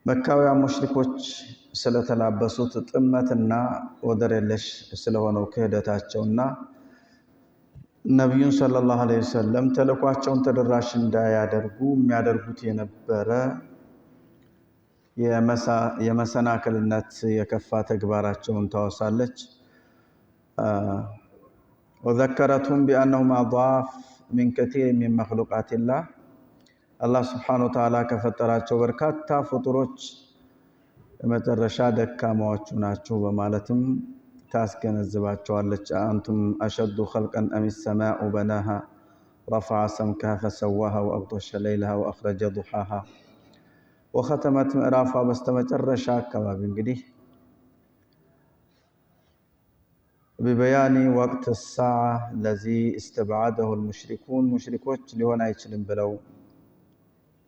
መካውያን ሙሽሪኮች ስለተላበሱት ጥመትና ወደር የለሽ ስለሆነው ክህደታቸውና ነብዩን ሰለላሁ ዐለይሂ ወሰለም ተልኳቸውን ተደራሽ እንዳያደርጉ የሚያደርጉት የነበረ የመሰናክልነት የከፋ ተግባራቸውን ታወሳለች። وذكرتهم بأنهم أضعاف من كثير من مخلوقات الله الله سبحانه وتعالى ከፈጠራቸው በርካታ ፍጡሮች መጨረሻ ደካማዎች ናቸው በማለትም ታስገነዝባቸዋለች። አንቱም أشد خلقا أم السماء بناها رفع سمكها فسواها وأغطش ليلها وأخرج ضحاها وختمت ምዕራፏ በስተመጨረሻ አካባቢ እንግዲህ ببيان وقت الساعة الذي استبعده المشركون مشركوች ሊሆን አይችልም ብለው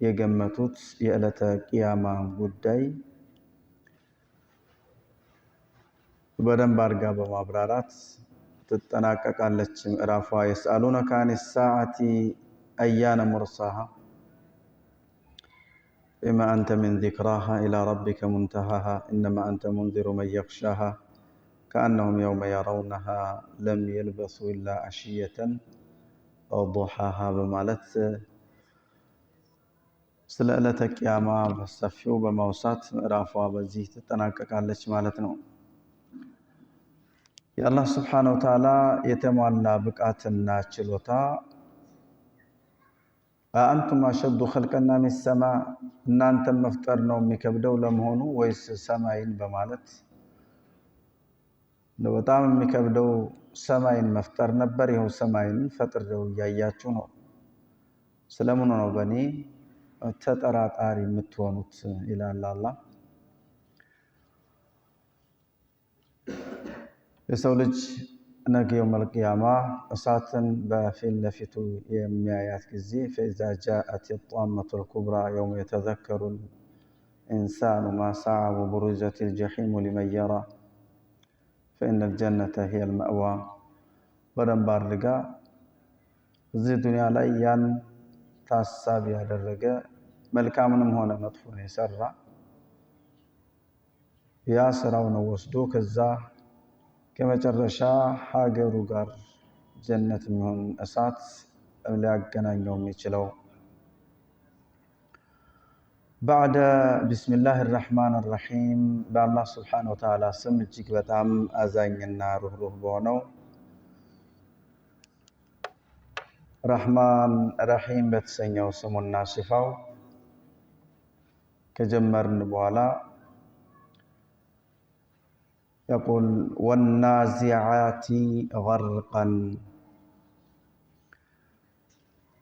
የገመቱት የዕለተ ቂያማ ጉዳይ በደንብ አድርጋ በማብራራት ትጠናቀቃለች ምዕራፏ። يسألونك عن الساعة أيان مرساها بما أنت من ذكراها إلى ربك منتهاها إنما أنت منذر من يخشاها كأنهم يوم يرونها لم يلبثوا إلا عشية أو ضحاها بمالت سلالة قيامة بسفيو بموسات رافوا بزيه تتناققالች ማለት ነው። የአላህ Subhanahu Wa Ta'ala የተሟላ ብቃትና ችሎታ أأنتم أشد خلقا من السماء እናንተም መፍጠር ነው የሚከብደው ለመሆኑ ወይስ ሰማይን በማለት በጣም የሚከብደው ሰማይን መፍጠር ነበር። ይሄው ሰማይን ፈጥረው ያያችሁ ነው። ስለምን ነው በኔ ተጠራጣሪ የምትሆኑት ይላል አላህ። የሰው ልጅ ነገ የውመል ቂያማ እሳትን በፊት ለፊቱ የሚያያት ጊዜ فإذا جاءت الطامة الكبرى يوم يتذكر الإنسان ما سعى وبرزت الجحيم لمن يرى فإن الجنة هي المأوى በደንብ አድርጋ እዚህ ዱንያ ላይ ያን ታሳቢ ያደረገ መልካምንም ሆነ መጥፎን የሰራ ያ ስራው ነው ወስዶ ከዛ ከመጨረሻ ሀገሩ ጋር ጀነት የሚሆን እሳት ሊያገናኘው የሚችለው። بعد بسم الله الرحمن الرحيم بالله سبحانه وتعالى ስም እጅግ በጣም አዛኝና ሩህሩህ በሆነው ረህማን ረሂም በተሰኘው ስሙና ሲፋው ከጀመርን በኋላ يقول والنازعات غرقا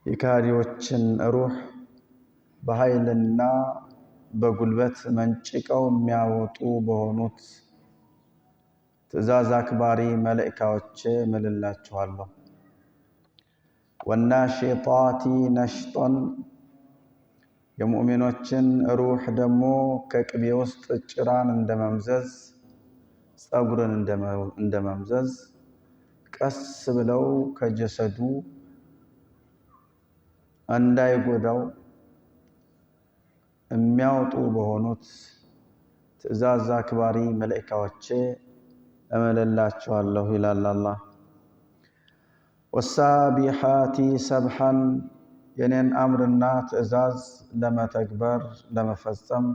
የካሪዎችን ሩህ በኃይልና በጉልበት መንጭቀው የሚያወጡ በሆኑት ትእዛዝ አክባሪ መላእክቶች ምልላችኋለሁ። والناشطات نشطا የሙእሚኖችን ሩህ ደግሞ ከቅቤ ውስጥ ጭራን እንደመምዘዝ ጸጉርን እንደመምዘዝ ቀስ ብለው ከጀሰዱ እንዳይጎዳው የሚያወጡ በሆኑት ትእዛዝ አክባሪ መላእክቶች እምልላችኋለሁ ይላል አላህ። والسابحات سبحا የኔን አምርና ትእዛዝ ለመተግበር ለመፈጸም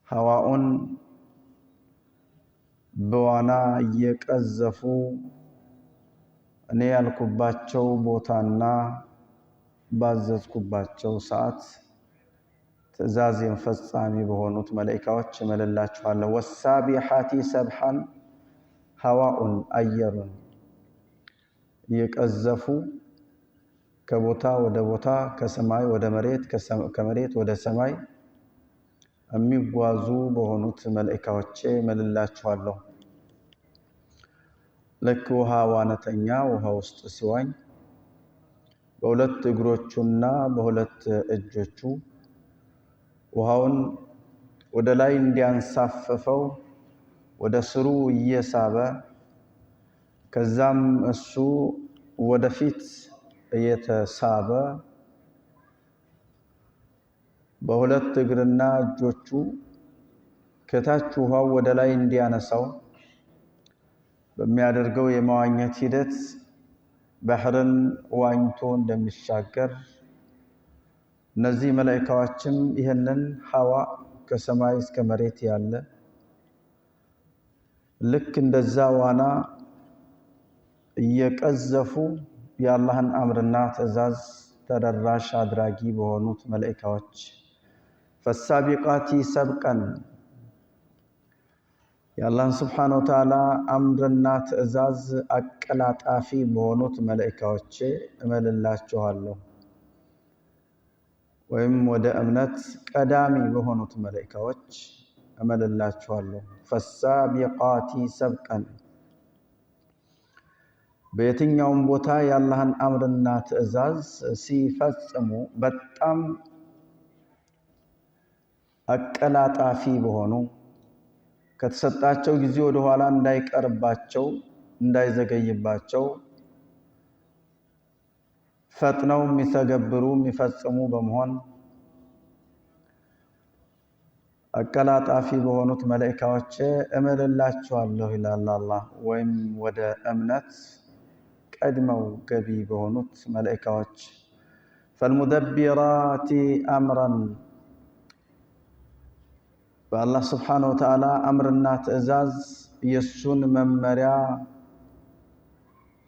ሐዋኡን በዋና እየቀዘፉ እኔ ያልኩባቸው ቦታና ባዘዝኩባቸው ሰዓት ትእዛዜን ፈጻሚ በሆኑት መላእክቶች እምልላችኋለሁ። والسابحات سبحا ሐዋኡን አየሩን እየቀዘፉ ከቦታ ወደ ቦታ ከሰማይ ወደ መሬት ከመሬት ወደ ሰማይ የሚጓዙ በሆኑት መላእክቶች እምልላችኋለሁ። ልክ ውሃ ዋናተኛ ውሃ ውስጥ ሲዋኝ በሁለት እግሮቹና በሁለት እጆቹ ውሃውን ወደ ላይ እንዲያንሳፈፈው ወደ ስሩ እየሳበ ከዛም እሱ ወደፊት እየተሳበ በሁለት እግርና እጆቹ ከታች ውሃው ወደ ላይ እንዲያነሳው በሚያደርገው የመዋኘት ሂደት ባህርን ዋኝቶ እንደሚሻገር እነዚህ መላእክቶችም ይህንን ሐዋ ከሰማይ እስከ መሬት ያለ ልክ እንደዛ ዋና እየቀዘፉ የአላህን አምርና ትዕዛዝ ተደራሽ አድራጊ በሆኑት መላእክቶች ፈሳቢቃቲ ሰብቀን የአላህን ስብሓነሁ ወተዓላ አምርና ትዕዛዝ አቀላጣፊ በሆኑት መላእክቶች እምልላችኋለሁ ወይም ወደ እምነት ቀዳሚ በሆኑት መላእክቶች እምልላችኋለሁ። ፈሳቢቃቲ ሰብቀን በየትኛውም ቦታ የአላህን አምርና ትዕዛዝ ሲፈጽሙ በጣም አቀላጣፊ በሆኑ ከተሰጣቸው ጊዜ ወደ ኋላ እንዳይቀርባቸው እንዳይዘገይባቸው ፈጥነው የሚተገብሩ የሚፈጽሙ በመሆን አቀላጣፊ በሆኑት መላእክቶች እምልላችኋለሁ ይላል አላህ። ወይም ወደ እምነት ቀድመው ገቢ በሆኑት መላእክቶች ፈልሙደቢራቲ አምረን በአላህ ስብሓነሁ ወተዓላ አምርና ትዕዛዝ የሱን መመሪያ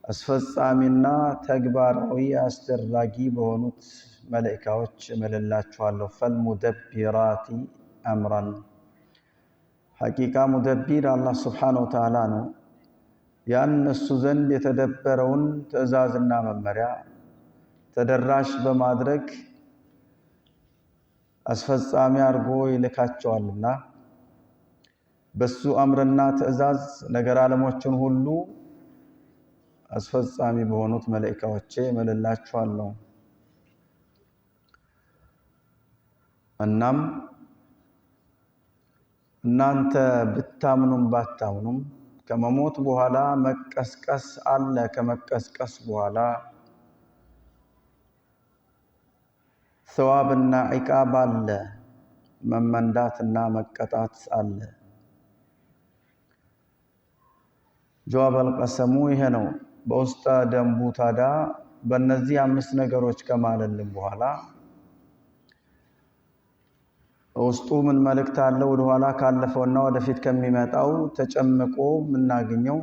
አስፈጻሚና ተግባራዊ አስደራጊ በሆኑት መላእክቶች እምልላችኋለሁ። ፈልሙደቢራቲ አምረን ሐቂቃ ሙደቢር አላህ ስብሓነሁ ወተዓላ ነው። ያን እሱ ዘንድ የተደበረውን ትዕዛዝና መመሪያ ተደራሽ በማድረግ አስፈጻሚ አድርጎ ይልካቸዋልና በሱ አምርና ትዕዛዝ ነገር ዓለሞችን ሁሉ አስፈጻሚ በሆኑት መላእክቶች እምልላችኋለሁ። እናም እናንተ ብታምኑም ባታምኑም ከመሞት በኋላ መቀስቀስ አለ። ከመቀስቀስ በኋላ ሰዋብና ዒቃብ አለ። መመንዳትና መቀጣት አለ። ጀዋብ አልቀሰሙ ይሄ ነው። በውስጠ ደንቡ ታዲያ በእነዚህ 5 ነገሮች ከማለልን በኋላ ውስጡ ምን መልእክት አለ? ወደ ኋላ ካለፈውና ወደፊት ከሚመጣው ተጨምቆ የምናገኘው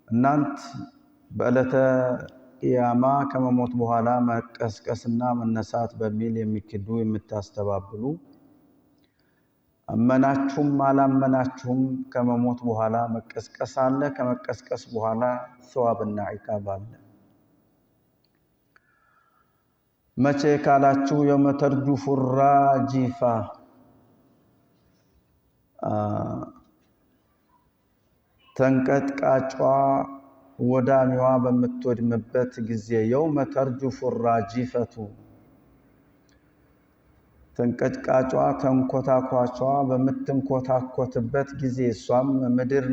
እናንት በዕለተ ቂያማ ከመሞት በኋላ መቀስቀስና መነሳት በሚል የሚክዱ የምታስተባብሉ አመናችሁም አላመናችሁም ከመሞት በኋላ መቀስቀስ አለ። ከመቀስቀስ በኋላ ሰዋብና ዒቃብ አለ። መቼ ካላችሁ የውመ ተርጁፉ ራጂፋ ተንቀጥቃጯ ወዳሚዋ በምትወድምበት ጊዜ የውመ ተርጁፉ ራጂፈቱ ተንቀጥቃጯ ተንኮታኳቿ በምትንኮታኮትበት ጊዜ እሷም ምድር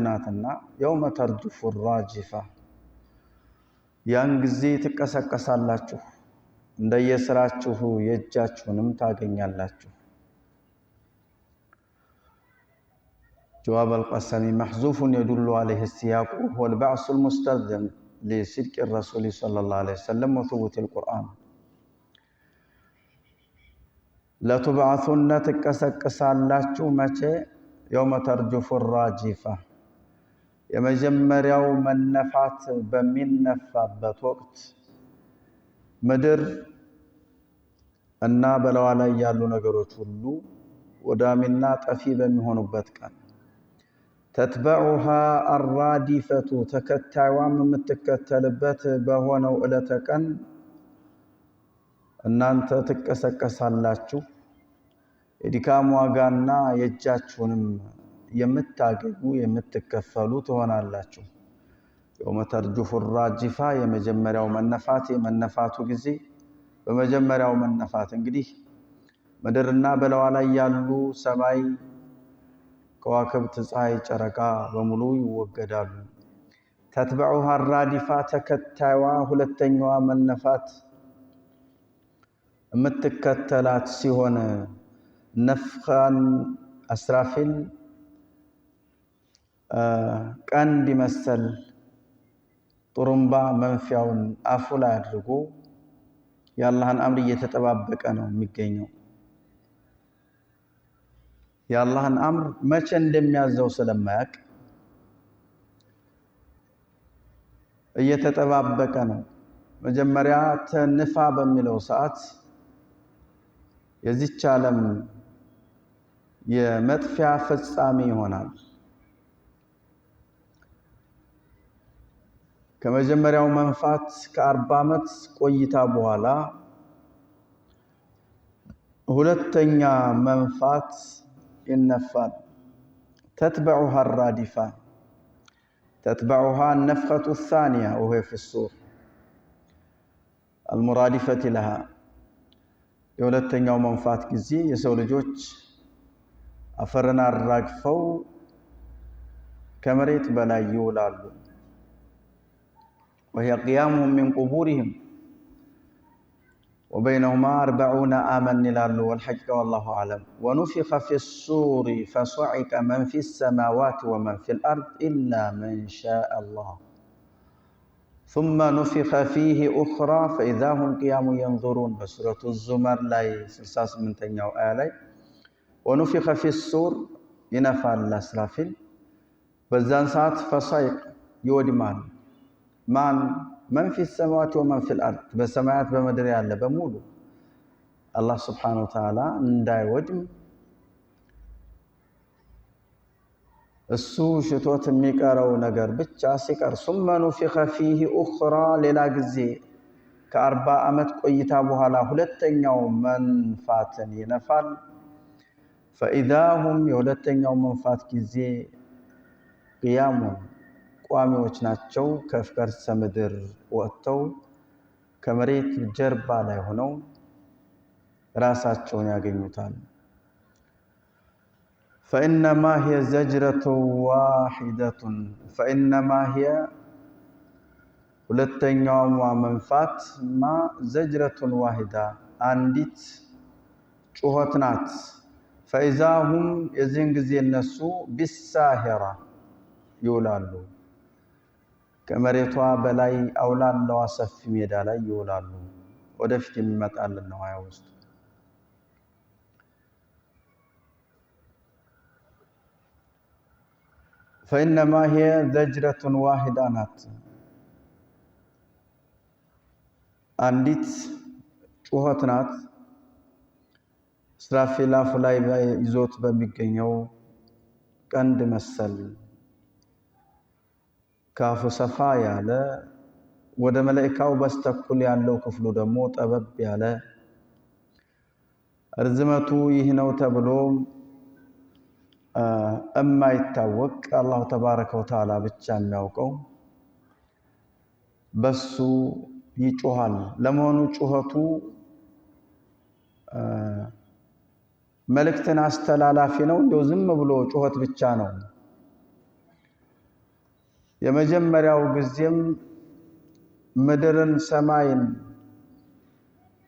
ናትና የውመ ተርጁፉ ራጂፋ ያን ጊዜ ትቀሰቀሳላችሁ፣ እንደየስራችሁ የእጃችሁንም ታገኛላችሁ። ጀዋብ አልቀሰሚ መሕዙፉን የዱሉ ዐለይሂ ሲያቁ ወልበዕሱ ልሙስተልዘም ሊስድቅ ረሱል ሰለላሁ ዐለይሂ ወሰለም ወሱቡት ልቁርአን ለቱብዓሱነ ትቀሰቅሳላችሁ። መቼ? የውመ ተርጁፉ ራጂፋ የመጀመሪያው መነፋት በሚነፋበት ወቅት ምድር እና በላዋ ላይ ያሉ ነገሮች ሁሉ ወዳሚና ጠፊ በሚሆኑበት ቀን ተትበዑሃ አራዲፈቱ ተከታይዋም የምትከተልበት በሆነው ዕለተ ቀን እናንተ ትቀሰቀሳላችሁ። የድካም ዋጋና የእጃችሁንም የምታገኙ የምትከፈሉ ትሆናላችሁ። የውመ ተርጁፉ ራጂፋ የመጀመሪያው መነፋት የመነፋቱ ጊዜ በመጀመሪያው መነፋት እንግዲህ ምድርና በላዋ ላይ ያሉ ሰማይ ከዋክብት፣ ፀሐይ፣ ጨረቃ በሙሉ ይወገዳሉ። ተትበዑሃ ራዲፋ ተከታይዋ ሁለተኛዋ መነፋት የምትከተላት ሲሆን ነፍኻን አስራፊል ቀንድ መሰል ጥሩምባ መንፊያውን አፉ ላይ አድርጎ የአላህን አምር እየተጠባበቀ ነው የሚገኘው። የአላህን አምር መቼ እንደሚያዘው ስለማያውቅ እየተጠባበቀ ነው። መጀመሪያ ተንፋ በሚለው ሰዓት የዚች ዓለም የመጥፊያ ፍጻሜ ይሆናል። ከመጀመሪያው መንፋት ከ40 ዓመት ቆይታ በኋላ ሁለተኛ መንፋት ይነፋል። تتبعها الرادفة تتبعها النفخة الثانية وهي في الصور المرادفة لها የሁለተኛው መንፋት ጊዜ የሰው ልጆች አፈርን አራግፈው ከመሬት በላይ ይውላሉ። وهي قيامهم من قبورهم وبينهما 40 عاما يلالو والحج والله أعلم. ونفخ في الصور فصعق من في السماوات ومن في الأرض إلا من شاء الله ثم نفخ فيه أخرى فإذا هم قيام ينظرون بسورة الزمر لاي 68ኛው አያ ላይ ونفخ في الصور ينفال الأسرافيل በዛን ሰዓት فصعق ይወድማል። من في السماوات ومن في الأرض በሰማያት በመድር ያለ በሙሉ አላህ Subhanahu Wa Ta'ala እንዳይወድም እሱ ሽቶት የሚቀረው ነገር ብቻ ሲቀር ثم نفخ فيه أخرى ሌላ ጊዜ ከ40 ዓመት ቆይታ በኋላ ሁለተኛው መንፋትን ይነፋል። فإذا هم የሁለተኛው መንፋት ጊዜ قيام ቋሚዎች ናቸው። ከከርሰ ምድር ወጥተው ከመሬት ጀርባ ላይ ሆነው ራሳቸውን ያገኙታል። فإنما هي زجرة واحدة فإنما هي ሁለተኛው መንፋት زجرة واحدة አንዲት ጩኸት ናት። فإذا هم የዚህን ጊዜ እነሱ بالساهرة ይውላሉ። ከመሬቷ በላይ አውላላዋ ሰፊ ሜዳ ላይ ይውላሉ። ወደፊት የሚመጣልን ነው አያ ውስጥ فإنما هي زجرة واحدة ናት አንዲት ጩኸት ናት። እስራፊል አፉ ላይ ይዞት በሚገኘው ቀንድ መሰል ካፉ ሰፋ ያለ ወደ መላእክታው በስተኩል ያለው ክፍሉ ደግሞ ጠበብ ያለ ርዝመቱ ይህ ነው ተብሎ የማይታወቅ አላህ ተባረከ ወተዓላ ብቻ የሚያውቀው በሱ ይጮሃል። ለመሆኑ ጩኸቱ መልእክትን አስተላላፊ ነው እንደው ዝም ብሎ ጩኸት ብቻ ነው? የመጀመሪያው ጊዜም ምድርን ሰማይን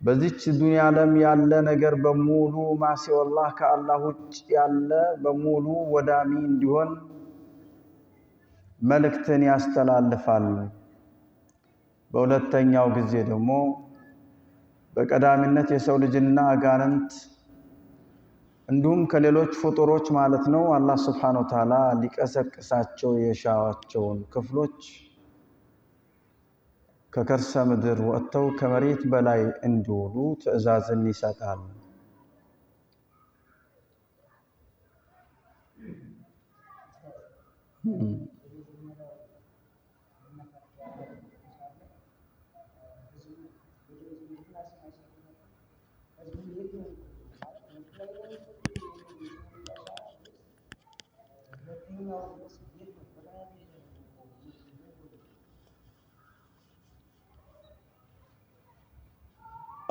በዚች ዱንያ ዓለም ያለ ነገር በሙሉ ማሲወላህ ከአላህ ውጭ ያለ በሙሉ ወዳሚ እንዲሆን መልእክትን ያስተላልፋል። በሁለተኛው ጊዜ ደግሞ በቀዳሚነት የሰው ልጅና አጋንንት እንዲሁም ከሌሎች ፍጡሮች ማለት ነው አላህ Subhanahu Wa Ta'ala ሊቀሰቅሳቸው የሻዋቸውን ክፍሎች ከከርሰ ምድር ወጥተው ከመሬት በላይ እንዲውሉ ትዕዛዝን ይሰጣል።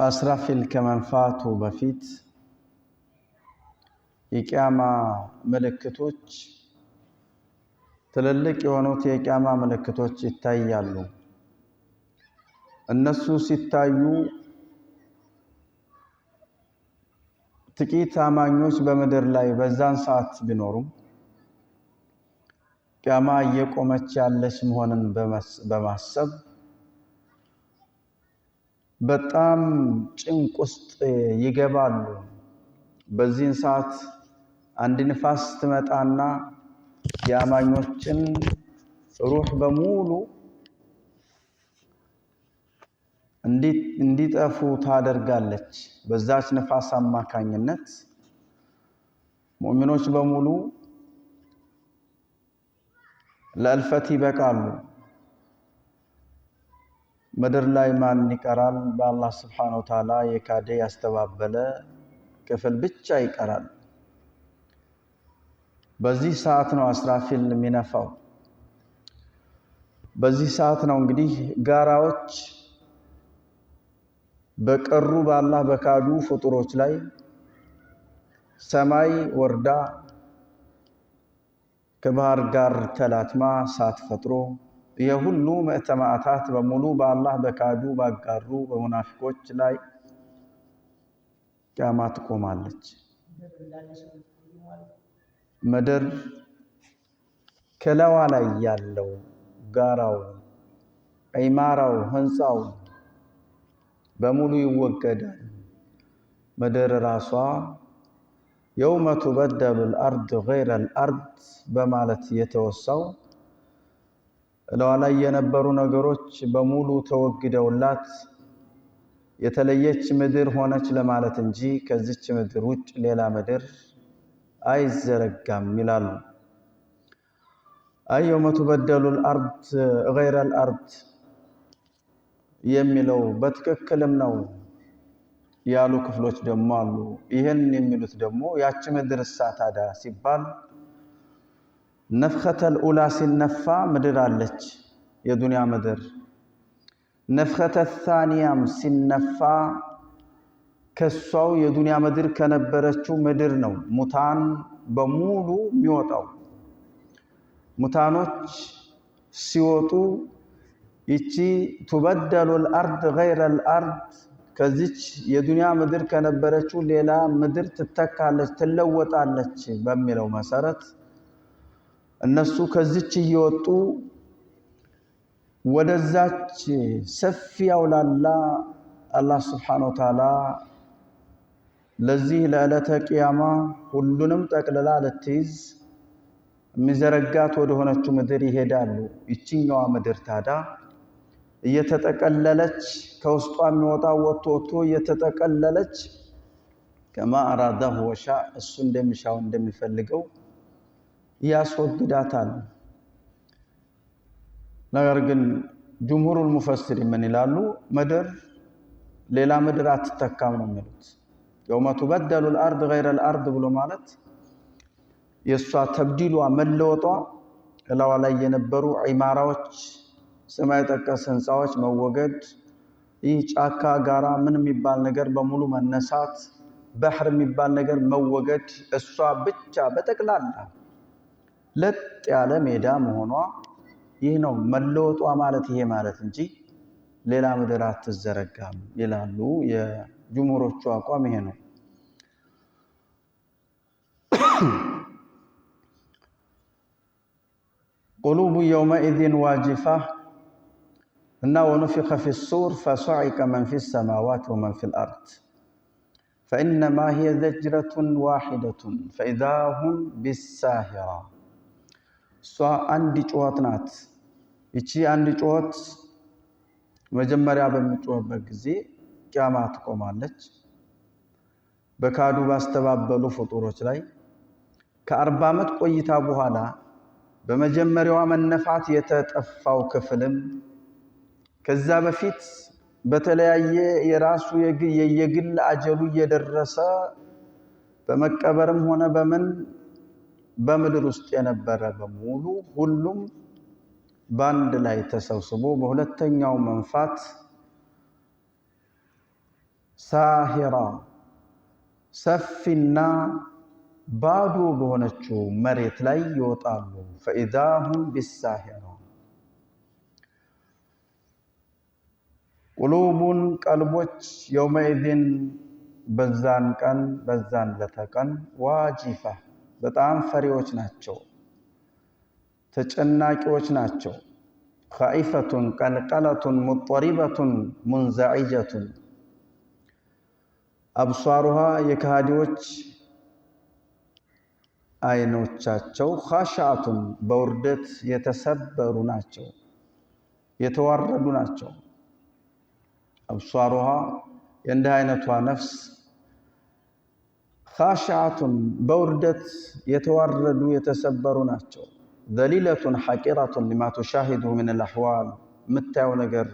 አስራፊል ከመንፋቱ በፊት የቂያማ ምልክቶች ትልልቅ የሆኑት የቂያማ ምልክቶች ይታያሉ። እነሱ ሲታዩ ጥቂት አማኞች በምድር ላይ በዛን ሰዓት ቢኖሩም ቂያማ እየቆመች ያለች መሆንን በማሰብ በጣም ጭንቅ ውስጥ ይገባሉ። በዚህን ሰዓት አንድ ንፋስ ትመጣና የአማኞችን ሩህ በሙሉ እንዲጠፉ ታደርጋለች። በዛች ንፋስ አማካኝነት ሙእሚኖች በሙሉ ለእልፈት ይበቃሉ። ምድር ላይ ማን ይቀራል? በአላህ ስብሓነሁ ወተዓላ የካደ ያስተባበለ ክፍል ብቻ ይቀራል። በዚህ ሰዓት ነው አስራፊል የሚነፋው። በዚህ ሰዓት ነው እንግዲህ ጋራዎች በቀሩ በአላህ በካዱ ፍጡሮች ላይ ሰማይ ወርዳ ከባህር ጋር ተላትማ እሳት ፈጥሮ የሁሉ መዕተማዕታት በሙሉ በአላህ በካዱ ባጋሩ በሙናፊቆች ላይ ቂያማ ትቆማለች። ምድር ከለዋ ላይ ያለው ጋራው፣ ዒማራው፣ ህንፃው በሙሉ ይወገዳል። ምድር ራሷ የውመ ቱበደሉል አርድ ገይረል አርድ በማለት የተወሳው እለዋ ላይ የነበሩ ነገሮች በሙሉ ተወግደውላት የተለየች ምድር ሆነች ለማለት እንጂ ከዚች ምድር ውጭ ሌላ ምድር አይዘረጋም ይላሉ። አይ የውመ ቱበደሉል አርድ ገይረል አርድ የሚለው በትክክልም ነው ያሉ ክፍሎች ደግሞ አሉ። ይህን የሚሉት ደግሞ ያች ምድር ታዳ ሲባል ነፍኸተል ኡላ ሲነፋ ምድር አለች የዱንያ ምድር። ነፍኸተ ታኒያም ሲነፋ ከሷው የዱንያ ምድር ከነበረችው ምድር ነው ሙታን በሙሉ የሚወጣው። ሙታኖች ሲወጡ ይቺ ቱበደሉል አርድ ገይረል አርድ ከዚች የዱንያ ምድር ከነበረችው ሌላ ምድር ትተካለች፣ ትለወጣለች በሚለው መሰረት እነሱ ከዚች እየወጡ ወደዛች ሰፊ አውላላ አላህ ሱብሓነሁ ወተዓላ ለዚህ ለዕለተ ቂያማ ሁሉንም ጠቅልላ ልትይዝ የሚዘረጋት ወደ ሆነችው ምድር ይሄዳሉ። ይችኛዋ ምድር ታዳ እየተጠቀለለች ከውስጧ የሚወጣው ወጥቶ እየተጠቀለለች ከማ አራዳሁ ወሻ እሱ እንደሚሻው እንደሚፈልገው ያስወግዳታል። ነገር ግን ጅምሁሩል ሙፈሲሪን ምን ይላሉ? ምድር ሌላ ምድር አትተካም ነው የሚሉት። የውመ ቱበደሉል አርድ ገይረል አርድ ብሎ ማለት የእሷ ተብዲሏ መለወጧ እላዋ ላይ የነበሩ ዒማራዎች ሰማይ ጠቀስ ህንፃዎች መወገድ፣ ይህ ጫካ ጋራ ምን የሚባል ነገር በሙሉ መነሳት፣ ባህር የሚባል ነገር መወገድ፣ እሷ ብቻ በጠቅላላ ለጥ ያለ ሜዳ መሆኗ ይህ ነው መለወጧ ማለት ይሄ ማለት እንጂ ሌላ ምድር አትዘረጋም ይላሉ። የጅምሁሮቹ አቋም ይሄ ነው። ቁሉቡ የውመኢዝን ዋጅፋ እና ወኑፊኸ ፊሱር ፈሰዒቀ መን ፊሰማዋት ወመን ፊልአርድ ፈኢነማ ሂየ ዘጅረቱን ዋሒደቱን ፈኢዛ ሁም ቢሳሂራ። እሷ አንድ ጩኸት ናት። ይቺ አንድ ጩኸት መጀመሪያ በሚጮህበት ጊዜ ቂያማ ትቆማለች። በካዱ ባስተባበሉ ፍጡሮች ላይ ከ40 ዓመት ቆይታ በኋላ በመጀመሪያዋ መነፋት የተጠፋው ክፍልም ከዛ በፊት በተለያየ የራሱ የግል አጀሉ እየደረሰ በመቀበርም ሆነ በምን በምድር ውስጥ የነበረ በሙሉ ሁሉም ባንድ ላይ ተሰብስቦ በሁለተኛው መንፋት ሳሂራ ሰፊና ባዶ በሆነችው መሬት ላይ ይወጣሉ። ፈኢዛ ሁም ቢሳሂራ ቁሉቡን ቀልቦች የውመኢዝን በዛን ቀን በዛን ለተቀን ዋጂፋ በጣም ፈሪዎች ናቸው፣ ተጨናቂዎች ናቸው። ኻኢፈቱን ቀልቀለቱን ሙጠሪበቱን ሙንዘዒጀቱን አብሷሩሃ የካሃዲዎች አይኖቻቸው ኻሻቱን በውርደት የተሰበሩ ናቸው፣ የተዋረዱ ናቸው። አብሷሩሃ የእንዲህ አይነቷ ነፍስ ኻሻቱን በውርደት የተዋረዱ የተሰበሩ ናቸው። ዘሊለቱን ሐቂረቱን ሊማ ቱሻሂዱሁ ሚነል አሕዋል የምታየው ነገር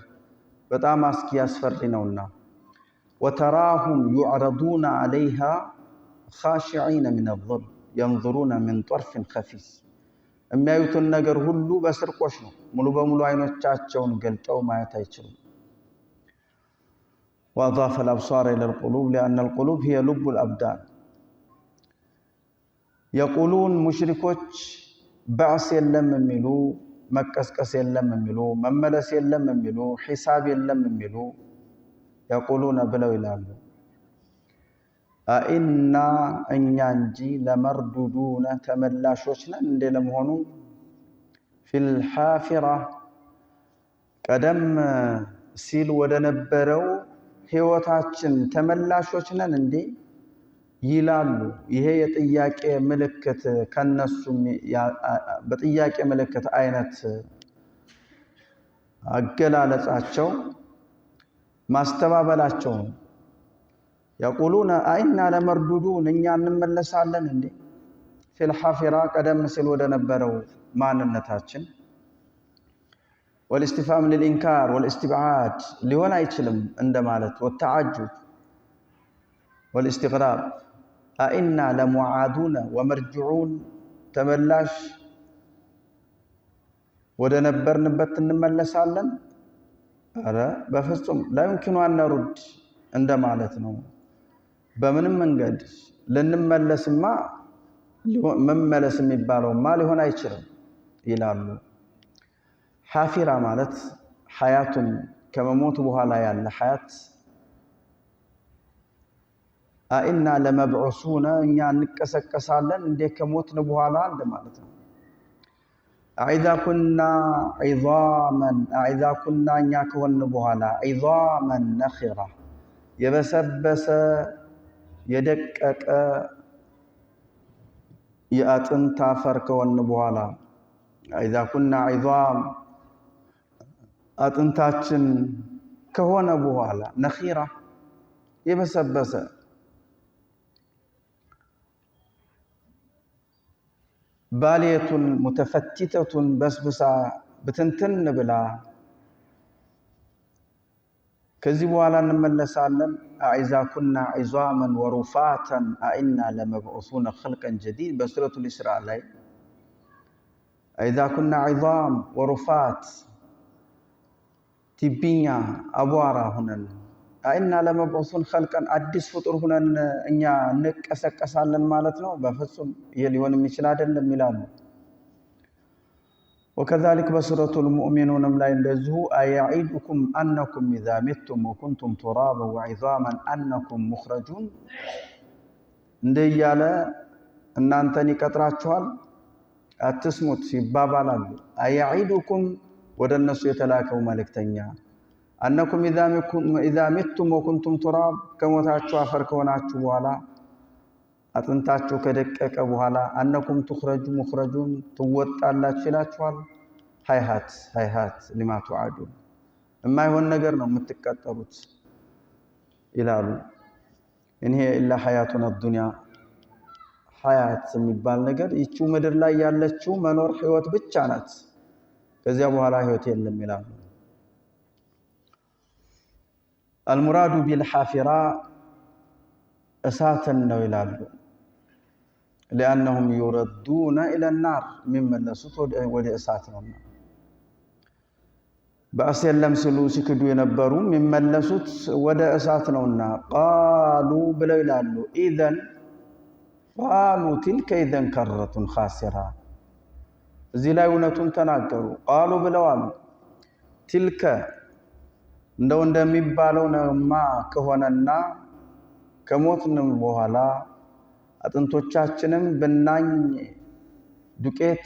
በጣም አስኪ አስፈሪ ነውና። ወተራሁም ዩዕረዱነ ዐለይሃ ኻሺዒነ ሚነል ዙልም የንዙሩነ ሚን ጠርፊን ኸፊስ የሚያዩትን ነገር ሁሉ በስርቆሽ ነው። ሙሉ በሙሉ አይኖቻቸውን ገልጠው ማየት አይችሉም። ወአضاف الأبصار إلى القلوب لأن القلوب هي لب الأبدان يقولون ሙሽሪኮች ባዕስ የለም የሚሉ፣ መቀስቀስ የለም የሚሉ፣ መመለስ የለም የሚሉ፣ ሒሳብ የለም የሚሉ የቁሉነ ብለው ይላሉ። አኢና እኛ እንጂ ለመርዱዱነ ተመላሾች ነን እንዴ ለመሆኑ ፊል ሓፊራ ቀደም ሲል ወደ ነበረው ህይወታችን ተመላሾች ነን እንዴ ይላሉ። ይሄ የጥያቄ ምልክት ከነሱ በጥያቄ ምልክት አይነት አገላለጻቸው ማስተባበላቸው ነው። የቁሉነ አኢና ለመርዱዱን እኛ እንመለሳለን እንዴ ፊል ሓፊራ ቀደም ሲል ወደ ነበረው ማንነታችን። ወልእስቲፋም ልልኢንካር ወልእስትብዓድ ሊሆን አይችልም እንደማለት፣ ወተዓጁብ ወልእስትግራብ አኢና ለሙዓዱነ ወመርጅዑን ተመላሽ ወደ ነበርንበት እንመለሳለን? ኧረ በፍጹም ላዩምኪኑ አነሩድ እንደማለት ነው። በምንም መንገድ ልንመለስማ መመለስ የሚባለውማ ሊሆን አይችልም ይላሉ። ሓፊራ ማለት ሐያቱን ከመሞቱ በኋላ ያለ ሐያት። አኢና ለመብዑሱነ እኛ እንቀሰቀሳለን እንዴ ከሞትን በኋላ እንደማለት ነው። አኢዛ ኩና ዒዛመን አኢዛ ኩና እኛ ከሆን በኋላ ዒዛመን ነኺራ የበሰበሰ የደቀቀ የአጥንት አፈር ከሆን በኋላ አኢዛ ኩና ዒዛም አጥንታችን ከሆነ በኋላ ነኺራ የበሰበሰ ባልየቱን ሙተፈቲተቱን በስብሳ ብትንትን ብላ ከዚህ በኋላ እንመለሳለን። አኢዛ ኩና ዒዛመን ወሩፋተን አኢና ለመብዑሱነ ኸልቀን ጀዲድ በሱረቱል ኢስራ ላይ አኢዛ ኩና ዒዛም ወሩፋት ቲቢኛ አቧራ ሁነን አኢና ለመብዑሱን ኸልቀን አዲስ ፍጡር ሁነን እኛ እንቀሰቀሳለን ማለት ነው። በፍጹም ይሄ ሊሆን የሚችል አይደለም ይላሉ። ወከዛሊክ በሱረቱል ሙእሚኑንም ላይ እንደዚሁ አየዒዱኩም አነኩም ኢዛ ሚቱም ወኩንቱም ቱራበን ወዒዛመን አነኩም ሙኽረጁን እንደ እያለ እናንተን ይቀጥራችኋል አትስሙት ይባባላሉ። አየዒዱኩም ወደ እነሱ የተላከው መልእክተኛ አነኩም ኢዛ ሚቱም ወኩንቱም ቱራብ ከሞታችሁ አፈር ከሆናችሁ በኋላ አጥንታችሁ ከደቀቀ በኋላ አነኩም ትኽረጁ ሙኽረጁን ትወጣላችሁ ይላችኋል። ሃይሃት ሃይሃት ሊማ ቱዓዱን የማይሆን ነገር ነው የምትቀጠሩት ይላሉ። እንሄ ኢላ ሐያቱና ዱንያ ሐያት የሚባል ነገር ይቺው ምድር ላይ ያለችው መኖር ህይወት ብቻ ናት። ከዚያ በኋላ ህይወት የለም ይላሉ። አልሙራዱ ቢልሓፊራ እሳትን ነው ይላሉ። ሊአነሁም ዩረዱነ ኢለናር የሚመለሱት ወደ እሳት ነውና ባዕስ የለም ሲሉ ሲክዱ የነበሩ የሚመለሱት ወደ እሳት ነውና። ቃሉ ብለው ይላሉ ኢዘን ቃሉ ቲልከ ኢዘን ከረቱን ኻሲራ እዚህ ላይ እውነቱን ተናገሩ። ቃሉ ብለዋል ቲልከ እንደው እንደሚባለው ነውማ ከሆነና ከሞትንም በኋላ አጥንቶቻችንም ብናኝ ዱቄት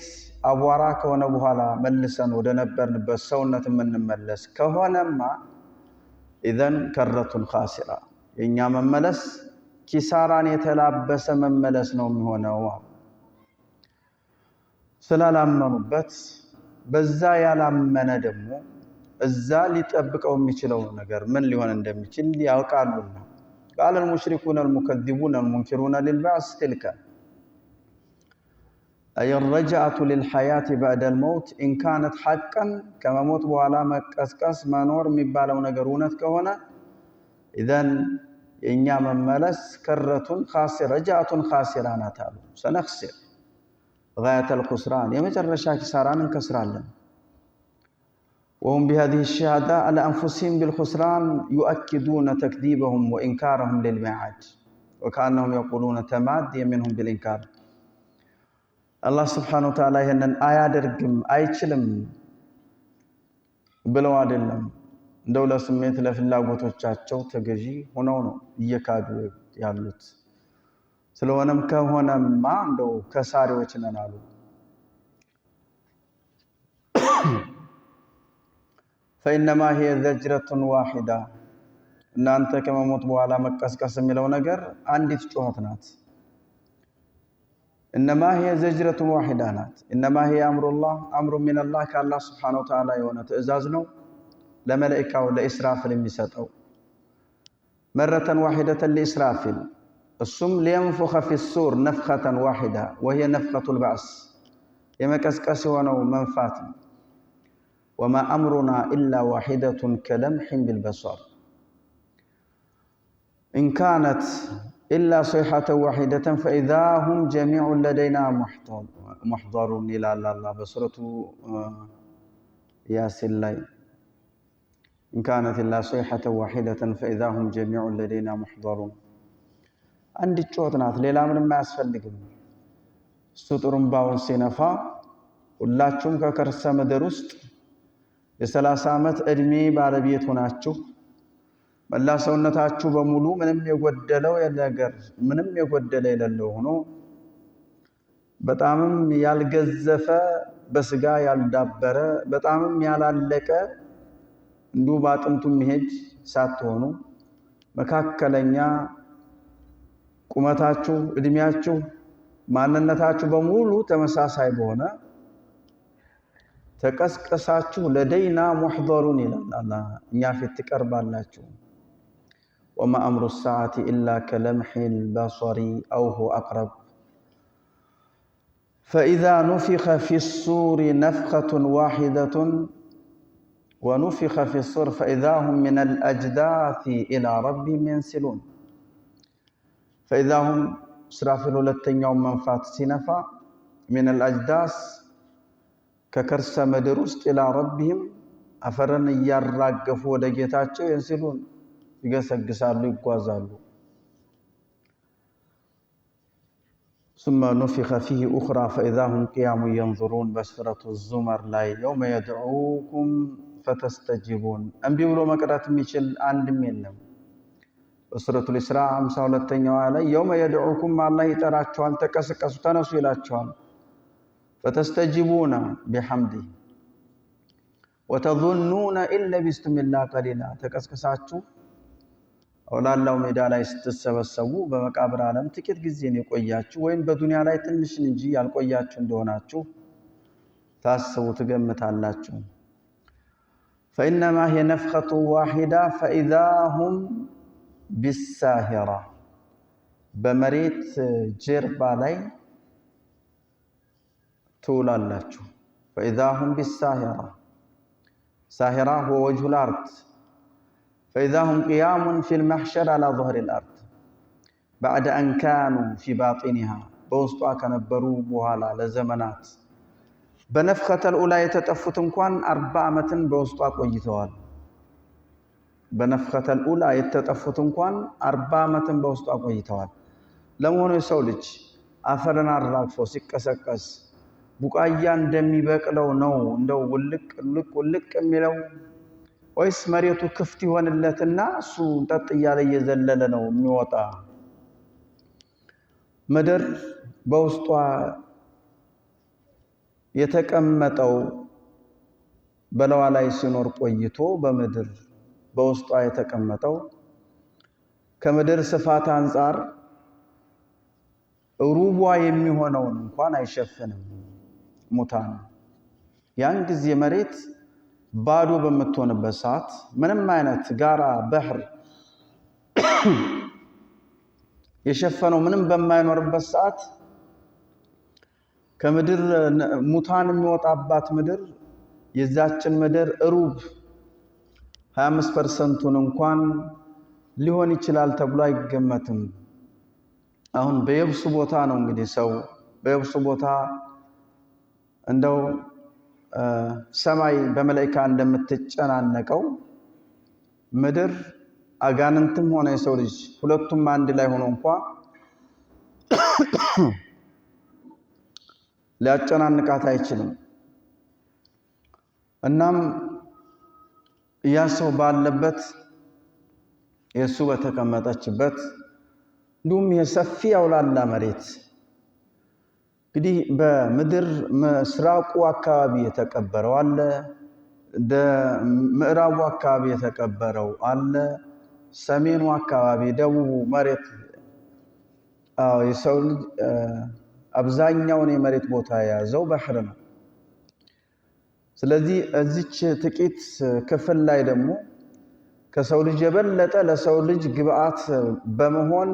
አቧራ ከሆነ በኋላ መልሰን ወደ ነበርንበት ሰውነት የምንመለስ ከሆነማ ኢዘን ከረቱን ኻሲራ የኛ መመለስ ኪሳራን የተላበሰ መመለስ ነው የሚሆነው። ስላላመኑበት በዛ ያላመነ ደግሞ እዛ ሊጠብቀው የሚችለው ነገር ምን ሊሆን እንደሚችል ያውቃሉና قال المشركون المكذبون المنكرون للبعث تلك أي الرجعة للحياة بعد الموت إن كانت حقا كما موت بوالا مكسكس منور مبالو نقرونت كونا إذن إنيا مملس كرة خاسرة رجعة خاسرة نتالو سنخسر غاية الخسران يمجر شاكي ساران انكسران لنا وهم بهذه الشهادة على أنفسهم بالخسران يؤكدون تكذيبهم وإنكارهم للميعاد وكأنهم يقولون تمادي منهم بالإنكار. الله سبحانه وتعالى هنا آيات درقم أي تشلم بلو عدلم دولة سميت لفي الله وتوچاچو تجي هنا يكادو يالوت سلوانم كهونا ما عنده كساري وچنانالو فإنما هي زجرة واحدة إن أنت كما مطبوع على مكسكس ملو نجر عندي تشوهتنات إنما هي زجرة واحدة نات إنما هي أمر الله أمر من الله كالله سبحانه وتعالى يونت إزازنو لملائكة ولإسرافل المساتو مرة واحدة لإسرافل السم لينفخ في السور نفخة واحدة وهي نفخة البعث يما كسكس ونو منفات وما أمرنا إلا واحدة كلمح بالبصر إن كانت إلا صيحة واحدة فإذا هم جميع لدينا محضرون إلى الله بصرة ياسين الليل إن كانت إلا صيحة واحدة فإذا هم جميع لدينا محضرون عندي تشوتنات ليلا من ما أسفلكم سترم باون سينفا ሁላችሁም ከከርሰ ምድር ውስጥ የ30 ዓመት እድሜ ባለቤት ሆናችሁ መላ ሰውነታችሁ በሙሉ ምንም የጎደለው ነገር ምንም የጎደለ የሌለው ሆኖ በጣምም ያልገዘፈ በስጋ ያልዳበረ በጣምም ያላለቀ እንዲሁ ባጥንቱ መሄድ ሳትሆኑ መካከለኛ ቁመታችሁ እድሜያችሁ ማንነታችሁ በሙሉ ተመሳሳይ በሆነ ተቀስቀሳችሁ ለደይና ሙህደሩን ይላል አላህ እኛ ፊት ትቀርባላችሁ وما أمر الساعة إلا كلمح البصر أو هو أقرب فإذا نفخ في الصور نفخة واحدة ونفخ في الصور فإذا هم من الأجداث إلى ربهم ينسلون فإذا هم إسرافيل لتنيوم منفات سنفا من الأجداث ككرس مدرست إلى ربهم أفرن يرقفوا ودقيتاتشو ينسلون يقسقسالو يقوازالو ثم نفخ فيه أخرى فإذا هم قيام ينظرون بسفرة الزمر لا يوم يدعوكم فتستجيبون أنبي ولو مقرات ميشل عندم يلم بسفرة الإسراء 52 يوم يدعوكم مع الله تراچوال تقسقسو تنسو يلاچوال فتستجيبون بحمده وتظنون إلا بسم الله قليلا تقسقساچو አውላላው ሜዳ ላይ ስትሰበሰቡ በመቃብር ዓለም ጥቂት ጊዜ ነው የቆያችሁ ወይም በዱንያ ላይ ትንሽ እንጂ ያልቆያችሁ እንደሆናችሁ ታስቡ ትገምታላችሁ فإنما هي نفخة واحدة فإذا هم بالساهرة በመሬት ጀርባ ላይ ትውላላችሁ فإذا هم بالساهرة ساهرة هو وجه الأرض فإذا هم قيام في المحشر على ظهر الأرض بعد أن كانوا في باطنها بوسطها كنبروا بوهالا لزمنات بنفخة الأولى يتتفت كوان 4 ዓመት بوسطها ቆይተዋል بنفخة الأولى يتتفت كوان 4 ዓመት بوسطها ቆይተዋል ለመሆኑ የሰው ልጅ አፈርን አራግፎ ሲቀሰቀስ ቡቃያ እንደሚበቅለው ነው እንደው ውልቅ የሚለው ወይስ መሬቱ ክፍት ይሆንለትና እሱ ጠጥ እያለ እየዘለለ ነው የሚወጣ ምድር በውስጧ የተቀመጠው በለዋ ላይ ሲኖር ቆይቶ በምድር በውስጧ የተቀመጠው ከምድር ስፋት አንፃር ሩቧ የሚሆነውን እንኳን አይሸፍንም። ሙታን ያን ጊዜ መሬት ባዶ በምትሆንበት ሰዓት ምንም አይነት ጋራ ባህር የሸፈነው ምንም በማይኖርበት ሰዓት ከምድር ሙታን የሚወጣባት ምድር የዛችን ምድር ሩብ 25% እንኳን ሊሆን ይችላል ተብሎ አይገመትም። አሁን በየብሱ ቦታ ነው እንግዲህ ሰው በየብሱ ቦታ እንደው ሰማይ በመላእክት እንደምትጨናነቀው ምድር አጋንንትም ሆነ የሰው ልጅ ሁለቱም አንድ ላይ ሆኖ እንኳን ሊያጨናንቃት አይችልም። እናም ያ ሰው ባለበት የሱ በተቀመጠችበት እንዲሁም የሰፊ ያውላላ መሬት እንግዲህ በምድር ምስራቁ አካባቢ የተቀበረው አለ፣ ምዕራቡ አካባቢ የተቀበረው አለ፣ ሰሜኑ አካባቢ ደቡቡ መሬት የሰው ልጅ አብዛኛውን የመሬት ቦታ የያዘው ባህር ነው። ስለዚህ እዚች ጥቂት ክፍል ላይ ደግሞ ከሰው ልጅ የበለጠ ለሰው ልጅ ግብአት በመሆን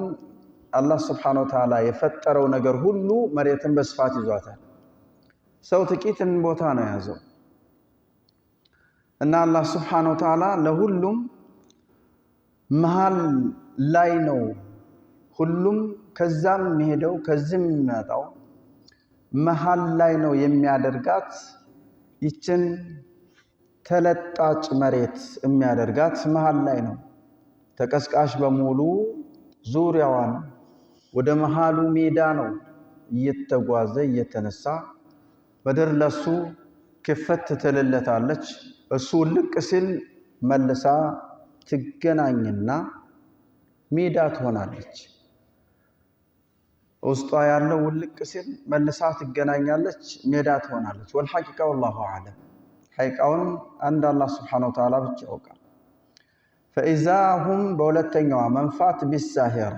አላህ Subhanahu Wa Ta'ala የፈጠረው ነገር ሁሉ መሬትን በስፋት ይዟታል። ሰው ጥቂትን ቦታ ነው ያዘው እና አላህ Subhanahu Wa Ta'ala ለሁሉም መሃል ላይ ነው ሁሉም ከዛም የሚሄደው ከዚህም የሚመጣው መሃል ላይ ነው የሚያደርጋት። ይችን ተለጣጭ መሬት የሚያደርጋት መሃል ላይ ነው። ተቀስቃሽ በሙሉ ዙሪያዋን ወደ መሃሉ ሜዳ ነው እየተጓዘ እየተነሳ ምድር ለሱ ክፍት ትልለታለች። እሱ ልቅ ሲል መልሳ ትገናኝና ሜዳ ትሆናለች። ውስጧ ያለው ውልቅ ሲል መልሳ ትገናኛለች፣ ሜዳ ትሆናለች። ወልሐቂቃ ወላሁ አዕለም ሐቂቃውን አንድ አላህ Subhanahu Wa Ta'ala ብቻ ያውቃል። فإذا هم በሁለተኛዋ መንፋት ቢሳሂራ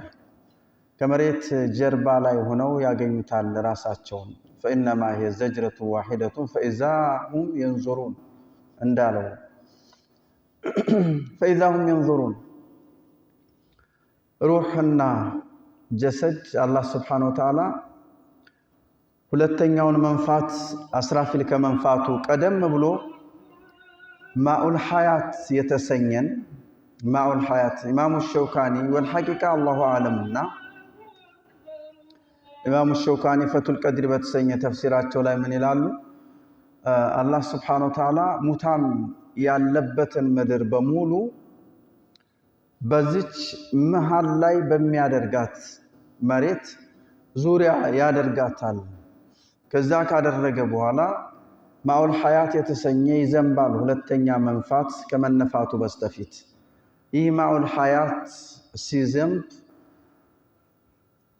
ከመሬት ጀርባ ላይ ሆነው ያገኙታል ራሳቸውን። فإنما هي زجرة واحدة فإذا هم ينظرون እንዳለው فإذا هم ينظرون ሩህና ጀሰድ አላህ Subhanahu Wa Ta'ala ሁለተኛውን መንፋት አስራፊል ከመንፋቱ ቀደም ብሎ ማኡል ሐያት የተሰኘን ማኡል ሐያት ኢማሙ ሸውካኒ ወልሐቂቃ አላሁ አዕለምና ኢማሙ ሸውካኒ ፈቱል ቀድር በተሰኘ ተፍሲራቸው ላይ ምን ይላሉ? አላህ Subhanahu Wa Ta'ala ሙታን ያለበትን ምድር በሙሉ በዚች መሃል ላይ በሚያደርጋት መሬት ዙሪያ ያደርጋታል። ከዛ ካደረገ በኋላ ማኡል ሐያት የተሰኘ ይዘንባል። ሁለተኛ መንፋት ከመነፋቱ በስተፊት ይህ ማኡል ሐያት ሲዘንብ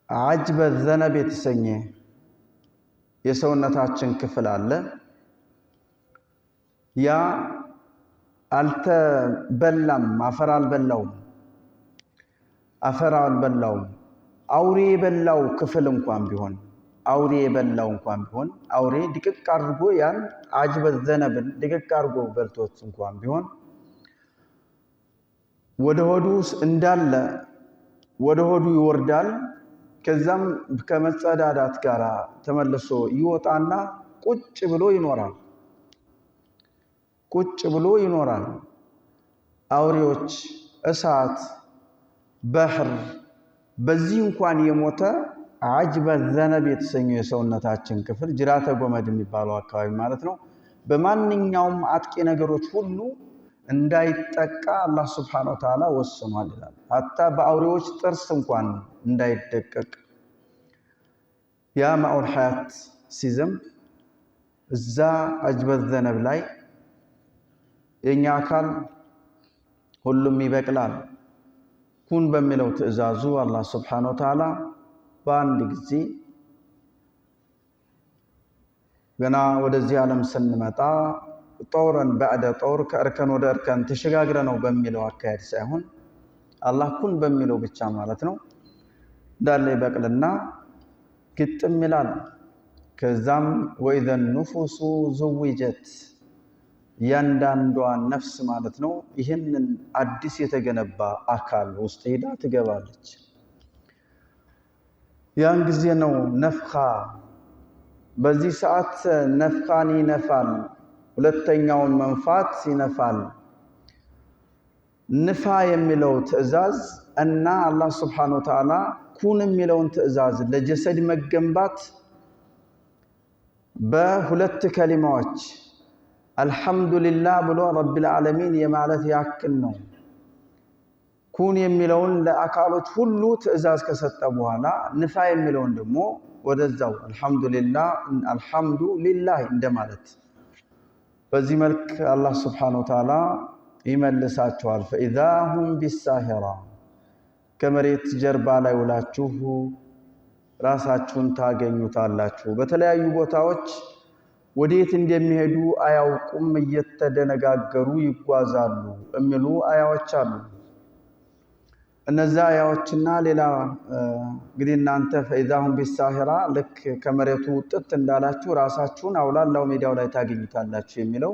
አጅበ ዘነብ የተሰኘ የሰውነታችን ክፍል አለ። ያ አልተበላም፣ አፈር አልበላውም፣ አውሬ የበላው ክፍል እንኳን ቢሆን አውሬ ድቅቅ አድርጎ ያን አጅበ ዘነብን ድቅቅ አድርጎ በልቶት እንኳን ቢሆን ወደ ሆዱ እንዳለ ወደ ሆዱ ይወርዳል። ከዛም ከመጸዳዳት ጋር ተመልሶ ይወጣና ቁጭ ብሎ ይኖራል። አውሬዎች፣ እሳት፣ ባህር በዚህ እንኳን የሞተ አጅበ ዘነብ የተሰኘው የሰውነታችን ክፍል ጅራተ ጎመድ የሚባለው አካባቢ ማለት ነው በማንኛውም አጥቂ ነገሮች ሁሉ እንዳይጠቃ አላህ Subhanahu Wa Ta'ala ወስኗል ይላል። ሐታ በአውሬዎች ጥርስ እንኳን እንዳይደቀቅ ያ ማኡል ሐያት ሲዘንብ እዛ አጅበ ዘነብ ላይ የኛ አካል ሁሉም ይበቅላል። ኩን በሚለው ትዕዛዙ አላህ Subhanahu Wa Ta'ala በአንድ ጊዜ ገና ወደዚህ ዓለም ስንመጣ ጦረን ባዕደ ጦር ከእርከን ወደ እርከን ተሸጋግረ ነው በሚለው አካሄድ ሳይሆን አላህ ኩን በሚለው ብቻ ማለት ነው እንዳለ ይበቅልና ግጥም ይላል። ከዛም ወኢዘ ኑፉሱ ዙዊጀት ያንዳንዷ ነፍስ ማለት ነው ይህንን አዲስ የተገነባ አካል ውስጥ ሄዳ ትገባለች። ያን ጊዜ ነው ነፍኻ። በዚህ ሰዓት ነፍኻን ይነፋል፣ ሁለተኛውን መንፋት ይነፋል። ንፋ የሚለው ትዕዛዝ እና አላህ ስብሓነሁ ወተዓላ ኩን የሚለውን ትዕዛዝ ለጀሰድ መገንባት በሁለት ከሊማዎች አልሐምዱሊላህ ብሎ ረቢል ዓለሚን የማለት ያክል ነው። ኩን የሚለውን ለአካሎች ሁሉ ትዕዛዝ ከሰጠ በኋላ ንፋ የሚለውን ደግሞ ወደዛው አልሐምዱሊላህ እንደማለት በዚህ መልክ አላህ ስብሓነሁ ወተዓላ ይመልሳቸዋል። ፈኢዛ ሁም ቢሳሂራ ከመሬት ጀርባ ላይ ውላችሁ ራሳችሁን ታገኙታላችሁ። በተለያዩ ቦታዎች ወዴት እንደሚሄዱ አያውቁም፣ እየተደነጋገሩ ይጓዛሉ የሚሉ አያዎች አሉ። እነዛ አያዎችና ሌላ እንግዲህ እናንተ ፈኢዛ ሁም ቢሳሂራ ልክ ከመሬቱ ጥጥ እንዳላችሁ ራሳችሁን አውላላው ሜዳው ላይ ታገኙታላችሁ የሚለው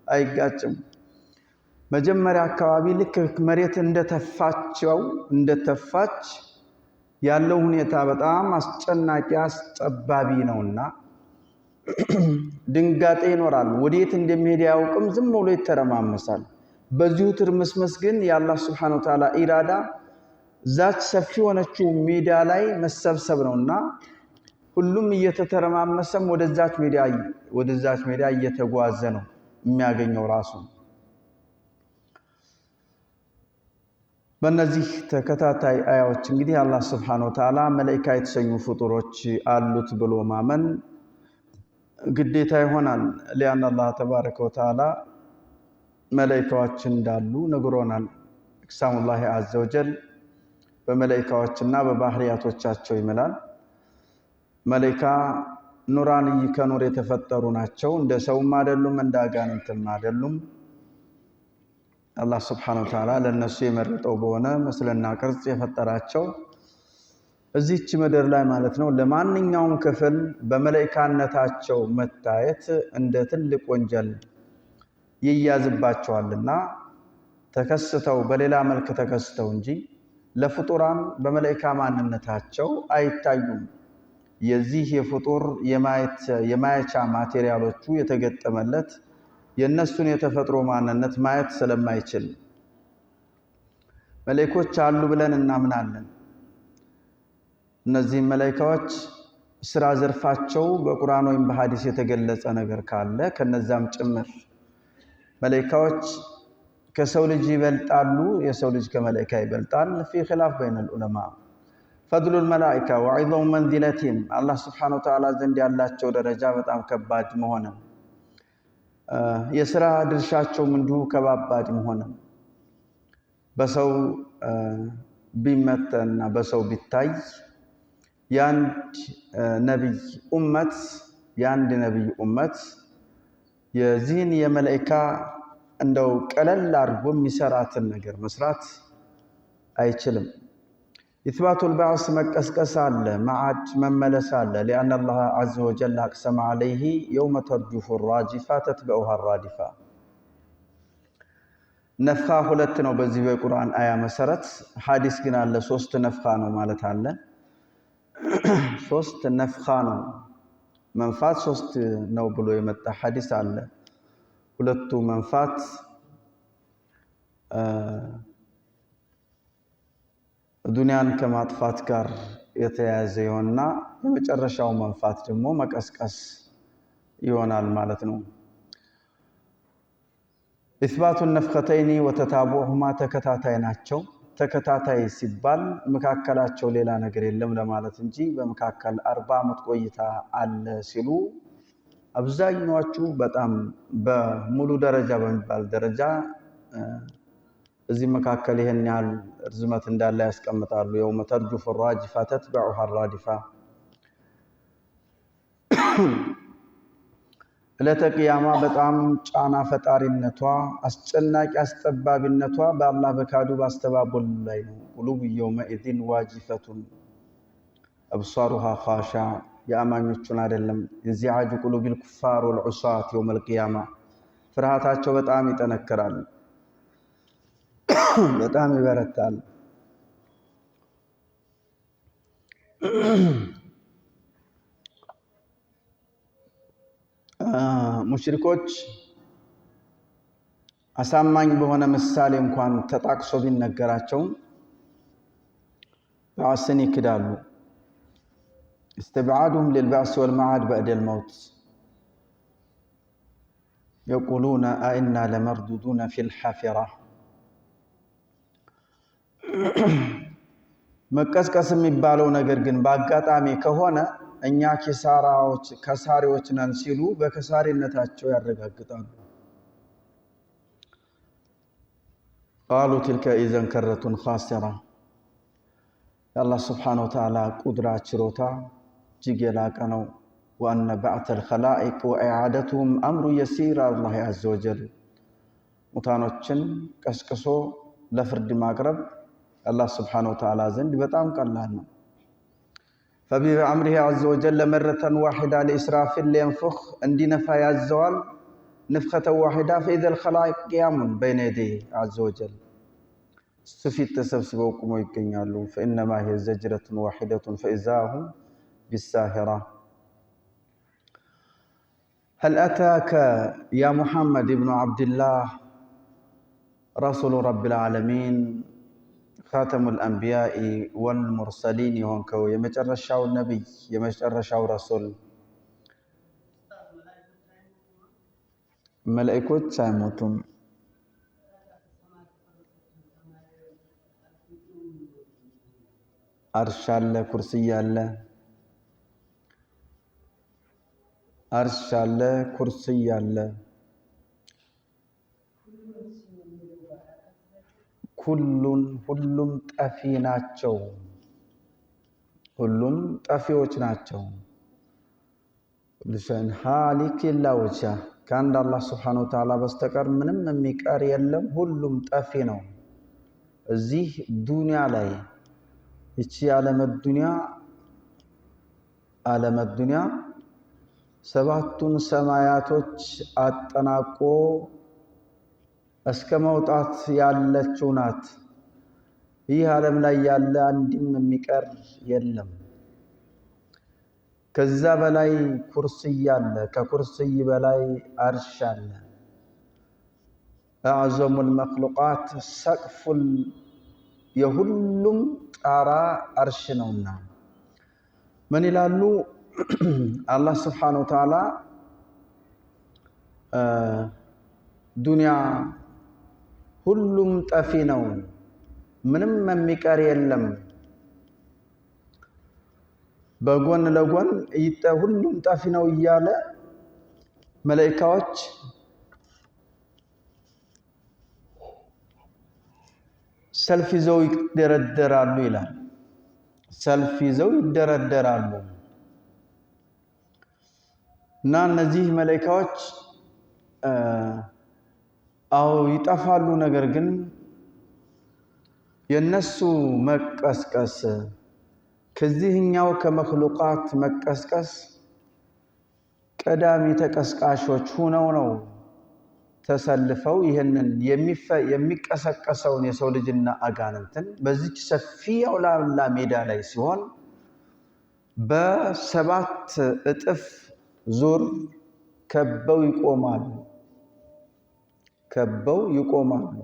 አይጋጭም። መጀመሪያ አካባቢ ልክ መሬት እንደተፋች ያለው ሁኔታ በጣም አስጨናቂ አስጠባቢ ነውና ድንጋጤ ይኖራል። ወዴት እንደሚሄድ አያውቅም፣ ዝም ብሎ ይተረማመሳል። በዚሁ ትርምስምስ ግን የአላህ ሱብሓነሁ ወተዓላ ኢራዳ ዛች ሰፊ ሆነችው ሜዳ ላይ መሰብሰብ ነውና ሁሉም እየተተረማመሰም ወደዛች ሜዳ እየተጓዘ ነው የሚያገኘው ራሱ። በእነዚህ ተከታታይ አያዎች እንግዲህ አላህ ስብሓነሁ ወተዓላ መላኢካ የተሰኙ ፍጡሮች አሉት ብሎ ማመን ግዴታ ይሆናል። ሊአን አላህ ተባረከ ወተዓላ መላኢካዎች እንዳሉ ነግሮናል። እቅሳሙላሂ ዐዘ ወጀል በመላኢካዎችና በባህሪያቶቻቸው ይምላል። መላኢካ ኑራንይ ከኑር የተፈጠሩ ናቸው። እንደ ሰውም አይደሉም፣ እንደ አጋንንትም አይደሉም። አላህ ስብሓነሁ ወተዓላ ለነሱ የመረጠው በሆነ ምስልና ቅርጽ የፈጠራቸው እዚች ምድር ላይ ማለት ነው። ለማንኛውም ክፍል በመላኢካነታቸው መታየት እንደ ትልቅ ወንጀል ይያዝባቸዋልና ተከስተው በሌላ መልክ ተከስተው እንጂ ለፍጡራን በመላኢካ ማንነታቸው አይታዩም። የዚህ የፍጡር የማየቻ ማቴሪያሎቹ የተገጠመለት የነሱን የተፈጥሮ ማንነት ማየት ስለማይችል መላእክቶች አሉ ብለን እናምናለን። እነዚህ መላእክቶች ስራ ዘርፋቸው በቁርአን ወይም በሐዲስ የተገለጸ ነገር ካለ ከነዛም ጭምር መላእክቶች ከሰው ልጅ ይበልጣሉ፣ የሰው ልጅ ከመላእክት ይበልጣል። في خلاف بين العلماء فضل الملائكه وعظم منزلتهم الله سبحانه وتعالى ዘንድ ያላቸው ደረጃ በጣም ከባድ መሆኑ የሥራ ድርሻቸው እንዲሁ ከባባድ መሆኑ በሰው ቢመተና በሰው ቢታይ ያንድ ነብይ ኡመት የዚህን የመላእክት እንደው ቀለል አድርጎ የሚሰራትን ነገር መስራት አይችልም። ኢስባቱ البعث መቀስቀስ አለ፣ ማዓድ መመለስ አለ። لأن الله عز وجل أقسم عليه يوم ترجف الراجفة تتبعها الرادفة ነፍኻ ሁለት ነው በዚህ በቁርአን አያ መሰረት። ሐዲስ ግን አለ ሶስት ነፍኻ ነው ማለት አለ። ሶስት ነፍኻ ነው መንፋት ሶስት ነው ብሎ የመጣ ሐዲስ አለ። ሁለቱ መንፋት ዱንያን ከማጥፋት ጋር የተያያዘ ይሆንና የመጨረሻው መንፋት ደግሞ መቀስቀስ ይሆናል ማለት ነው። ኢስባቱ ነፍኸተይኒ ወተታቡሁማ ተከታታይ ናቸው። ተከታታይ ሲባል መካከላቸው ሌላ ነገር የለም ለማለት እንጂ በመካከል 40 ዓመት ቆይታ አለ ሲሉ አብዛኛዎቹ በጣም በሙሉ ደረጃ በሚባል ደረጃ እዚህ መካከል ይሄን ያህል ርዝመት እንዳለ ያስቀምጣሉ። የውመ ተርጁፉ الراجفة تتبعها الرادفة ለተቂያማ በጣም ጫና ፈጣሪነቷ አስጨናቂ አስጠባቢነቷ በአላህ በካዱ ባስተባበሉ ላይ ነው። ቁሉብ የውመኢዝ ዋጂፈቱን أبصارها خاشع የአማኞቹን አይደለም እንዚዓጁ ቁሉብ الكفار والعصاة يوم القيامة ፍርሃታቸው በጣም ይጠነክራል፣ በጣም ይበረታል። ሙሽሪኮች አሳማኝ በሆነ ምሳሌ እንኳን ተጣቅሶ ቢነገራቸው ባዕስን ይክዳሉ። استبعادهم للبعث والمعاد بعد الموت يقولون أئنا لمردودون في الحافرة መቀስቀስ የሚባለው ነገር ግን በአጋጣሚ ከሆነ እኛ ከሳሪዎች ነን ሲሉ በከሳሪነታቸው ያረጋግጣሉ። قالوا تلك إذا كرة خاسرة الله سبحانه وتعالى قدرة ችሮታ እጅግ የላቀ ነው። وأن بعث الخلائق وإعادتهم أمر يسير الله عز وجل ሙታኖችን ቀስቅሶ ለፍርድ ማቅረብ الله سبحانه وتعالى ዘንድ በጣም ቀላል ነው። فبأمره عز وجل مرة واحدة لإسرافيل لينفخ اندنفا يعزوال نفخة واحدة فإذا الخلائق قيام بين يديه عز وجل سفيت تسبسبوكم ويكنيالو فإنما هي زجرة واحدة فإذا هم بالساهرة. هل أتاك يا محمد بن عبد الله رسول رب العالمين خاتم الأنبياء والمرسلين يهونكو يمجرشاو النبي يمجرشاو رسول ملائكوت سايموتم عرش الله كرسي الله عرش الله كرسي الله ሁሉም ጠፊ ናቸው፣ ሁሉም ጠፊዎች ናቸው። ለሸን ሐሊክ ኢላ ወጅሃ ከአንድ አላህ Subhanahu Wa Ta'ala በስተቀር ምንም የሚቀር የለም፣ ሁሉም ጠፊ ነው። እዚህ ዱንያ ላይ እቺ ዓለመ ዱንያ ሰባቱን ሰማያቶች አጠናቆ እስከ መውጣት ያለችው ናት። ይህ ዓለም ላይ ያለ አንድም የሚቀር የለም። ከዛ በላይ ኩርሲይ አለ፣ ከኩርሲይ በላይ አርሽ አለ። አዕዘሙል መክሉቃት ሰቅፉል የሁሉም ጣራ አርሽ ነውና ምን ይላሉ አላህ Subhanahu Wa Ta'ala ዱንያ ሁሉም ጠፊ ነው፣ ምንም የሚቀር የለም። በጎን ለጎን ሁሉም ጠፊ ነው እያለ መላእክቶች ሰልፍ ይዘው ይደረደራሉ ይላል። ሰልፍ ይዘው ይደረደራሉ እና እነዚህ መላእክቶች አው ይጠፋሉ። ነገር ግን የነሱ መቀስቀስ ከዚህኛው ከመክሉቃት መቀስቀስ ቀዳሚ ተቀስቃሾች ሆነው ነው ተሰልፈው ይሄንን የሚቀሰቀሰውን የሰው ልጅና አጋንንትን በዚች ሰፊ አውላላ ሜዳ ላይ ሲሆን በሰባት እጥፍ ዙር ከበው ይቆማሉ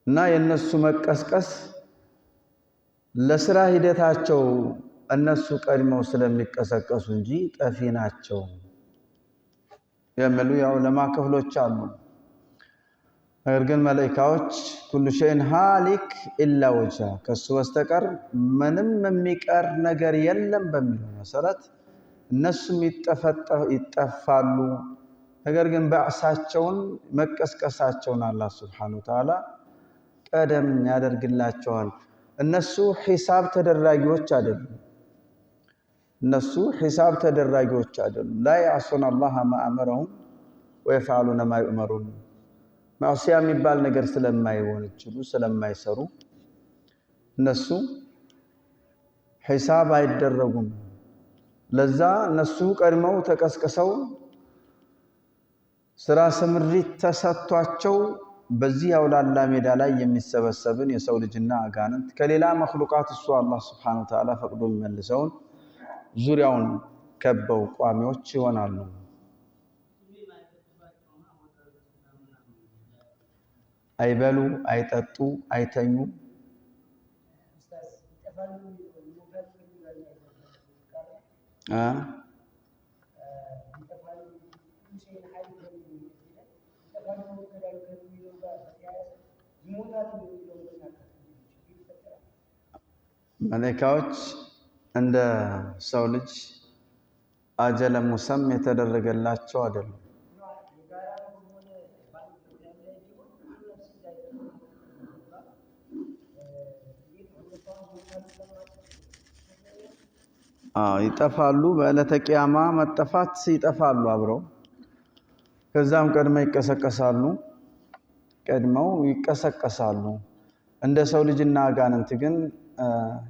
እና የነሱ መቀስቀስ ለስራ ሂደታቸው እነሱ ቀድመው ስለሚቀሰቀሱ እንጂ ጠፊ ናቸው የሚሉ የዑለማ ክፍሎች አሉ። ነገር ግን መላእክቶች ኩሉ ሸይን ሃሊክ ኢላ ወጅሃ ከሱ በስተቀር ምንም የሚቀር ነገር የለም በሚለው መሰረት እነሱም ይጠፋሉ፣ ነገር ግን በዕሳቸውን መቀስቀሳቸውን አላህ ሱብሓነሁ ወተዓላ ቀደም ያደርግላቸዋል። እነሱ ሒሳብ ተደራጊዎች አይደሉም። ላ ያዕሱነ አላህ ማ አመረሁም ወየፍዐሉነ ማ ዩእመሩን። ማዕሲያ የሚባል ነገር ስለማይወነጅሉ ስለማይሰሩ እነሱ ሒሳብ አይደረጉም። ለዛ እነሱ ቀድመው ተቀስቅሰው ስራ ስምሪት ተሰጥቷቸው በዚህ አውላላ ሜዳ ላይ የሚሰበሰብን የሰው ልጅና አጋንንት ከሌላ መኽሉቃት እሱ አላህ ሱብሓነሁ ወተዓላ ፈቅዶ የሚመልሰውን ዙሪያውን ከበው ቋሚዎች ይሆናሉ። አይበሉ፣ አይጠጡ፣ አይተኙ። መላእክቶች እንደ ሰው ልጅ አጀለ ሙሰም የተደረገላቸው አይደሉም። ይጠፋሉ። በዕለተ ቂያማ መጠፋት ይጠፋሉ አብረው። ከዛም ቀድመው ይቀሰቀሳሉ። እንደ ሰው ልጅና አጋንንት ግን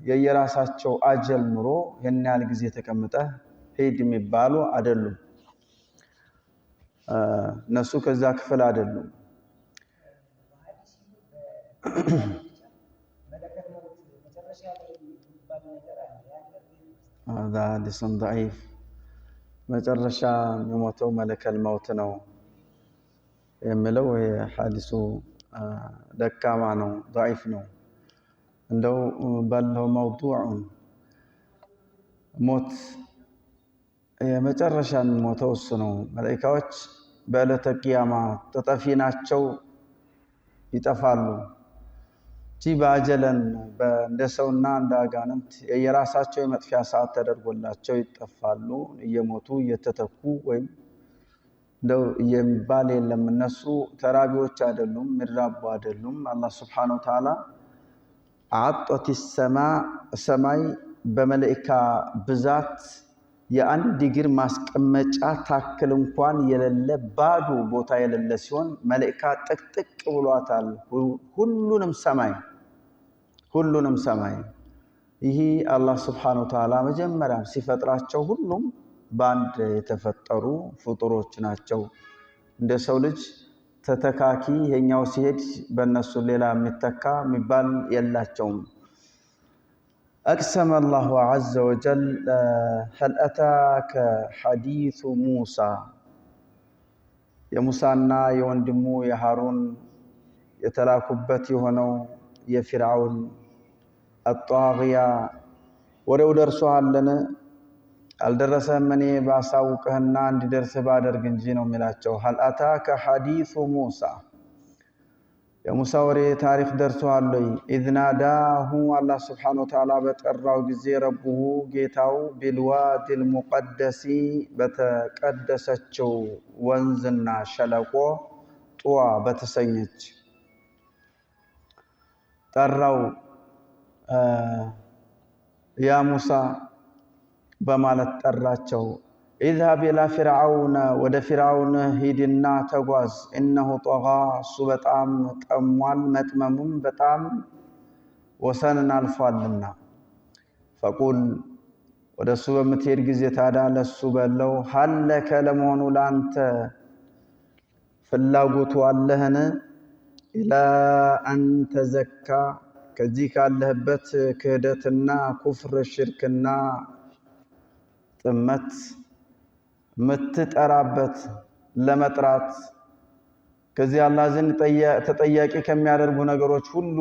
የየራሳቸው አጀል ኑሮ የኔ ያህል ጊዜ ተቀምጠህ ሄድ የሚባሉ አይደሉም። እነሱ ከዛ ክፍል አይደሉም። هذا حديث ضعيف መጨረሻ የሚሞተው መለከል መውት ነው የሚለው ሐዲሱ ደካማ ነው፣ ضعيف ነው። እንደው ባለው መውዱዑን ሞት የመጨረሻ የሚሞተው እሱ ነው። መላእክቶች በዕለተ ቂያማ ተጠፊ ናቸው፣ ይጠፋሉ። በአጀለን እንደ ሰውና እንደ አጋንንት የየራሳቸው የመጥፊያ ሰዓት ተደርጎላቸው ይጠፋሉ። እየሞቱ እየተተኩ ወይም እንደው የሚባል የለም። እነሱ ተራቢዎች አይደሉም፣ ምድራቡ አይደሉም። አላህ ሱብሓነሁ ወተዓላ አጠት ሰማይ በመላእክት ብዛት የአንድ እግር ማስቀመጫ ታክል እንኳን የሌለ ባዶ ቦታ የሌለ ሲሆን መላእክት ጥቅጥቅ ብሏታል ሁሉንም ሰማይ። ይህ አላህ ሱብሓነሁ ወተዓላ መጀመሪያ ሲፈጥራቸው ሁሉም በአንድ የተፈጠሩ ፍጡሮች ናቸው። እንደ ሰው ልጅ ተተካኪ የኛው ሲሄድ በእነሱ ሌላ የሚተካ የሚባል የላቸውም። أقسم الله عز وجل هل أتاك حديث موسى የሙሳና የወንድሙ የሃሩን የተላኩበት የሆነው የፊርዓውን አጣግያ ወሬው ደርሶሃልን? አልደረሰም? እኔ ባሳውቅህና እንዲደርስ ባደርግ እንጂ ነው የሚላቸው። هل أتاك حديث موسى የሙሳ ወሬ ታሪክ ደርሶሃል ወይ? إذ ناداه አላህ ሱብሓነሁ ወተዓላ በጠራው ጊዜ ረቡሁ ጌታው ቢልዋዲ المقدس በተቀደሰችው ወንዝና ሸለቆ ጡዋ በተሰኘች ጠራው። ያ ሙሳ በማለት ጠራቸው። اذهب الى فرعون ወደ ፊርዓውን ሂድና ተጓዝ። انه طغى እሱ በጣም ቀሟል፣ መጥመሙም በጣም ወሰንን አልፏልና። فقل ወደሱ በምትሄድ ጊዜ ታዲያ ለሱ በለው هل لك ለመሆኑ ላንተ ፍላጎቱ አለህን? الى ان تزكى ከዚህ ካለህበት ክህደትና ኩፍር ሽርክና ጥመት ምትጠራበት ለመጥራት ከዚህ አላህ ዘንድ ተጠያቂ ከሚያደርጉ ነገሮች ሁሉ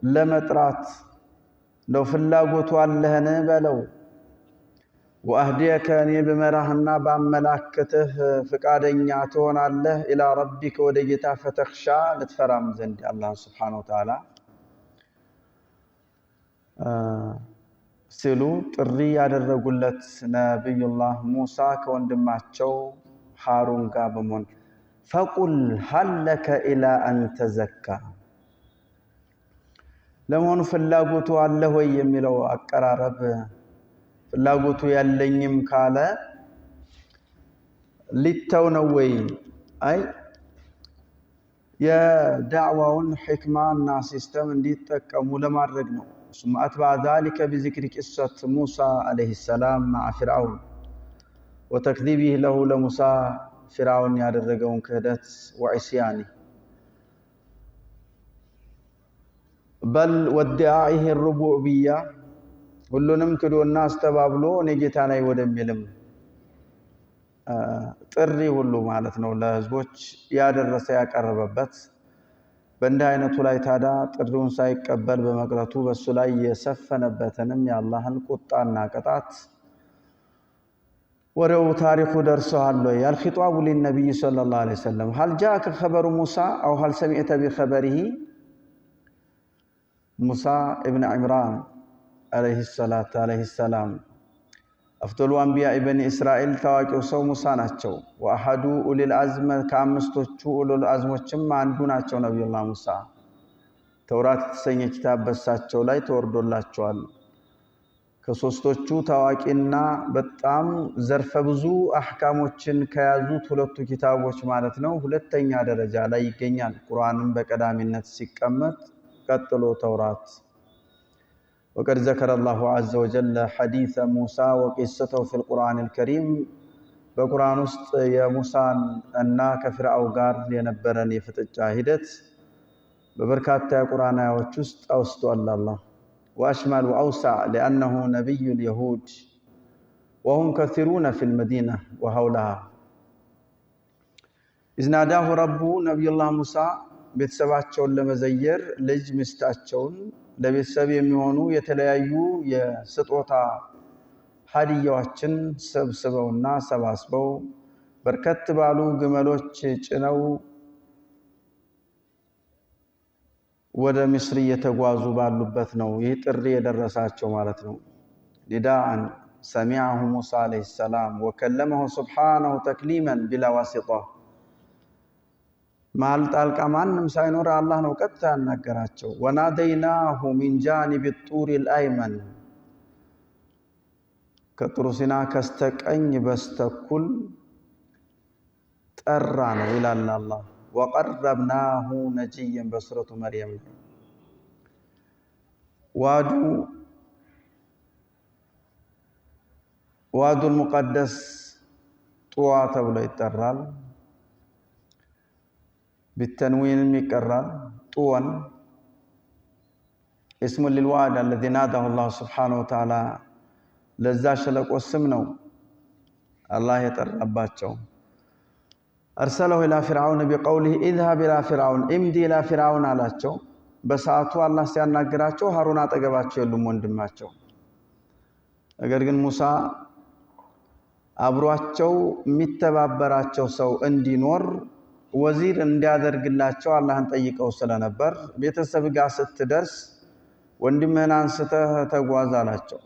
ለመጥራት ነው ፍላጎቱ አለህን በለው። ወአህዲየከ እኔ በመራህና ባመላክትህ ፍቃደኛ ትሆናለህ። ኢላ ረቢከ ወደ ጌታ ፈተኽሻ ልትፈራም ዘንድ አላህ ሱብሓነሁ ወተዓላ ሲሉ ጥሪ ያደረጉለት ነቢዩላህ ሙሳ ከወንድማቸው ሃሩን ጋር በመሆን ፈቁል ሀል ለከ ኢላ አን ተዘካ ለመሆኑ ፍላጎቱ አለ ወይ የሚለው አቀራረብ ፍላጎቱ ያለኝም ካለ ሊተው ነው ወይ? አይ የዳዕዋውን ሕክማና ሲስተም እንዲጠቀሙ ለማድረግ ነው። ثم أتبع ذلك بذكر قصة موسى عليه السلام مع فرعون وتكذيبه له لموسى فرعون ያደረገውን ክህደት وعصيانه بل وادعائه الربوبية ሁሉንም ክዶና አስተባብሎ እኔ ጌታ ነኝ ወደሚልም ጥሪ ሁሉ ማለት ነው ለህዝቦች ያደረሰ ያቀረበበት በእንዲህ አይነቱ ላይ ታዳ ጥሪውን ሳይቀበል በመቅረቱ በሱ ላይ የሰፈነበትንም የአላህን ቁጣና ቅጣት ወሬው ታሪኩ ደርሷል። الخطاب للنبي صلى الله عليه وسلم هل جاءك خبر موسى أو هل سمعت بخبره موسى ابن عمران عليه السلام أفضل أنبياء بني إسرائيل تواجه سو موسى ناتشو وأحدو أولي العزم كامستوچو أولي العزم وچما عندو ناتشو نبي الله موسى توراة تسيني كتاب بساتشو لاي توردو الله چوال كسوستوچو تواجهنا بطام زرف بزو أحكاموچن كيازو تولتو كتابوچ مالتنو هلتين درجة لا يگنيان قرآن بقدامينت سيكمت قتلو توراة وقد ذكر الله عز وجل حديث موسى وقصته في القرآن الكريم بقرآن است يا موسى أننا كفرعون غار لينبرني فتجاهدت ببركات قرآن وچست أوستو الله وأشمل وأوسع لأنه نبي اليهود وهم كثيرون في المدينة وحولها إذ ناداه ربه نبي الله موسى ቤተሰባቸውን ለመዘየር ልጅ ምስታቸውን ለቤተሰብ የሚሆኑ የተለያዩ የስጦታ ሀዲያዎችን ሰብስበውና ሰባስበው በርከት ባሉ ግመሎች ጭነው ወደ ምስር እየተጓዙ ባሉበት ነው ይህ ጥሪ የደረሳቸው ማለት ነው። ሊዳን ሰሚዐሁ ሙሳ አለይሂ ሰላም ወከለመሁ ሱብሓነሁ ተክሊመን ቢላ ዋሲጣ ማል ጣልቃ ማንም ሳይኖር አላህ ነው ቀጥታ ያናገራቸው። ወናደይናሁ ሚን ጃኒብ الطور الأيمن ከጥሩ ሲና ከስተቀኝ በስተኩል ጠራ ነው ይላል አላህ። ወቀረብናሁ ነጂየን በሱረቱ መርየም ዋዱል ሙቀደስ ጡዋ ተብሎ ይጠራል። بالتنوين يقرر طوان اسم للواد الذي ناداه الله سبحانه وتعالى لذا شلقو اسم ነው الله يترباቸው ارسله الى فرعون بقوله اذهب الى فرعون امضي الى فرعون አላቸው። በሰዓቱ አላህ ሲያናግራቸው ሃሩን አጠገባቸው የሉም ወንድማቸው። ነገር ግን ሙሳ አብሯቸው የሚተባበራቸው ሰው እንዲኖር ወዚር እንዲያደርግላቸው አላህን ጠይቀው ስለነበር ቤተሰብ ጋር ስትደርስ ወንድምህን አንስተህ ተጓዝ አላቸው።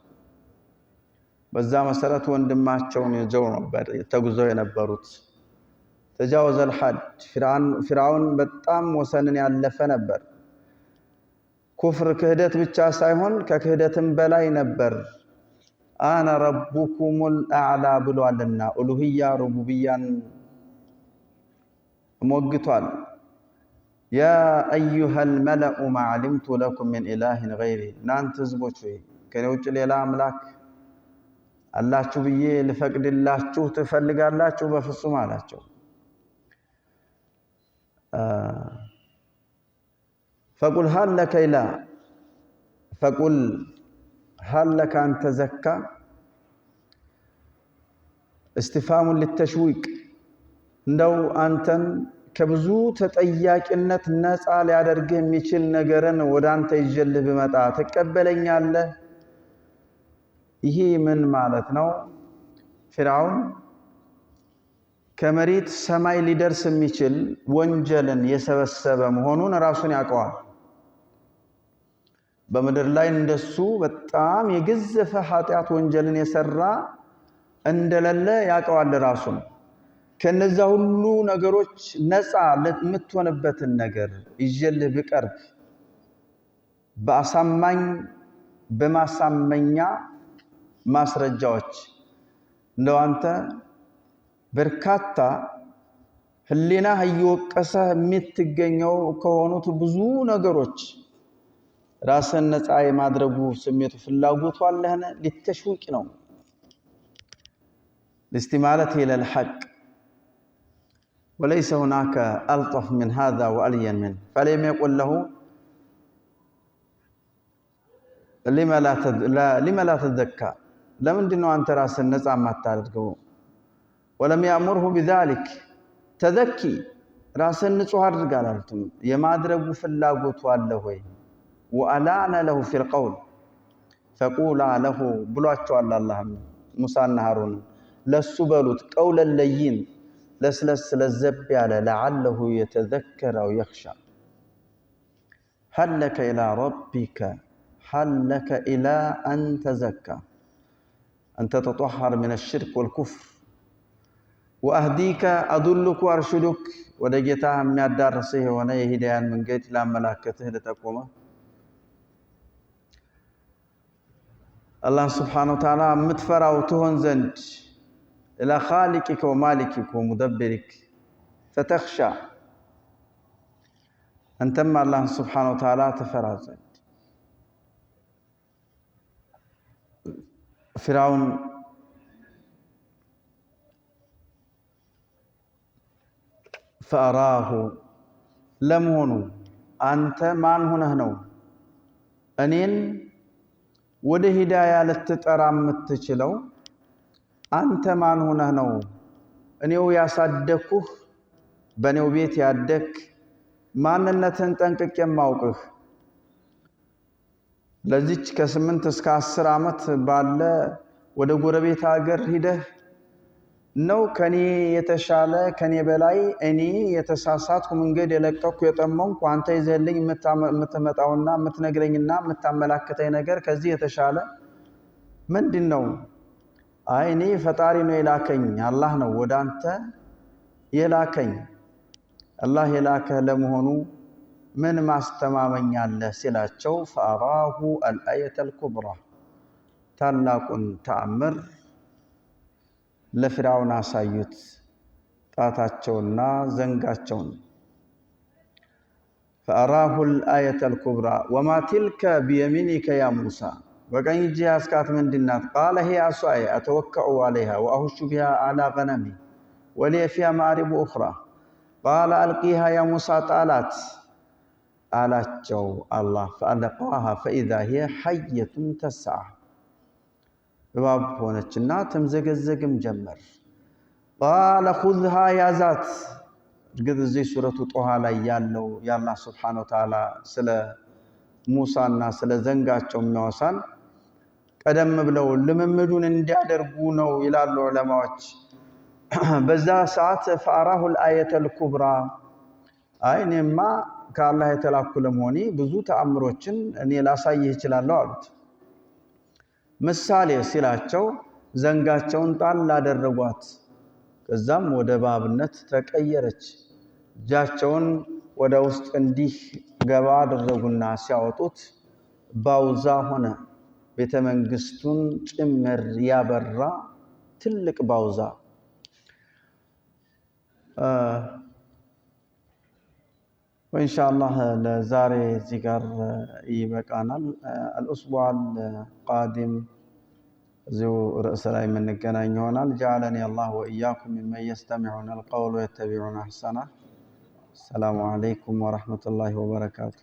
በዛ መሰረት ወንድማቸውን ይዘው ነበር ተጉዘው የነበሩት። ተጃወዘ الحد ፍርዓውን በጣም ወሰንን ያለፈ ነበር። ኩፍር ክህደት ብቻ ሳይሆን ከክህደትም በላይ ነበር። አና ረቡኩሙል አዕላ ብሏልና ኡሉሂያ ሩቡቢያን موجتوال يا أيها الملأ ما علمت لكم من إله غيري نانت زبوتشي كان يوجد لي أملاك الله تبيه لفقد الله تفلق الله بفصم على فقل هل لك إله فقل هل لك أن تزكى استفهام للتشويق እንደው አንተን ከብዙ ተጠያቂነት ነፃ ሊያደርግ የሚችል ነገርን ወዳንተ ይጀልብ መጣ ተቀበለኛለህ? ይሄ ምን ማለት ነው? ፍርዓውን ከመሬት ሰማይ ሊደርስ የሚችል ወንጀልን የሰበሰበ መሆኑን ራሱን ያውቀዋል። በመድር ላይ እንደሱ በጣም የገዘፈ ኃጢአት ወንጀልን የሰራ እንደሌለ ያውቀዋል ራሱን። ከነዛ ሁሉ ነገሮች ነፃ ለምትሆንበትን ነገር ይጀልህ ብቀርብ በአሳማኝ በማሳመኛ ማስረጃዎች እንደው አንተ በርካታ ህሊናህ እየወቀሰህ የምትገኘው ከሆኑት ብዙ ነገሮች ራስን ነፃ የማድረጉ ስሜቱ ፍላጎቱ አለህና ለተሽውቅ ነው لاستمالته الى الحق وليس هناك ألطف من هذا وألين منه فلم يقل له لما لا تذكى لمن دنو أنت راس النزع ما تارجو ولم يأمره بذلك تذكي راس النزع قالتم يما دربوا في اللاغوت والله وألان له في القول فقولا له بلواتشو الله موسى هارون لسبلوت قولا لين لسلس للزب على لعله يتذكر أو يخشى هل لك إلى ربك هل لك إلى أن تزكى أن تتطهر من الشرك والكفر وأهديك أدلك وأرشدك ودجتها من الدار رسيه ونيه هدايان من قيت لا ملاكته لتقومه الله سبحانه وتعالى متفرع وتهن زند إلى خالقك ومالكك ومدبرك فتخشى أنتم الله سبحانه وتعالى تفرع زند فرعون فأراه لم هنو أنت من هنا هنو أنين وده هداية لتترام متشلو أنت من هنا هنو أنيو يصدقه بنيو بيت يدك ما ننتن تنكك يماوكه ለዚች ከ8 እስከ 10 ዓመት ባለ ወደ ጎረቤት ሀገር ሂደህ ነው ከኔ የተሻለ ከኔ በላይ እኔ የተሳሳትኩ መንገድ የለቀኩ የጠመንኩ አንተ ይዘልኝ የምትመጣውና የምትነግረኝና የምታመላክተኝ ነገር ከዚህ የተሻለ ምንድነው? አይ እኔ ፈጣሪ ነው የላከኝ አላህ ነው ወደ አንተ የላከኝ አላህ የላከህ ለመሆኑ من ما استمامن ያለህ ሲላቸው فأراه الآية الكبرى ታላቁን ተአምር ለፍርዓውን አሳዩት ጣታቸውና ዘንጋቸውን فأراه الآية الكبرى وما تلك بيمينك يا موسى وقال يجي اسكات من دينات قال هي عصاي أتوكأ عليها وأهش بها على غنمي ولي فيها مآرب أخرى قال ألقيها يا موسى طالت አላቸው አላህ فألقاها فإذا هي حية تسعى እባብ ሆነችና ተምዘገዘግም ጀመር قال خذها يا ذات ግድ እዚህ ሱረቱ ጦሃ ላይ ያለው ያላህ Subhanahu Wa Ta'ala ስለ ሙሳና ስለ ዘንጋቸው የሚያወሳን ቀደም ብለው ልምምዱን እንዲያደርጉ ነው ይላሉ ዑለማዎች በዛ ሰዓት فأراه الآية الكبرى አይኔማ ከአላህ የተላኩ ለመሆኔ ብዙ ተአምሮችን እኔ ላሳይህ እችላለሁ አሉት ምሳሌ ሲላቸው ዘንጋቸውን ጣል አደረጓት ከዛም ወደ እባብነት ተቀየረች እጃቸውን ወደ ውስጥ እንዲህ ገባ አደረጉና ሲያወጡት ባውዛ ሆነ ቤተ መንግስቱን ጭምር ያበራ ትልቅ ባውዛ وإن شاء الله لزاري زيغر يبقانال الأسبوع القادم ذو رأس لاي من نغناኝ ይሆናል جعلني الله وإياكم ممن يستمعون القول ويتبعون أحسنه السلام عليكم ورحمة الله وبركاته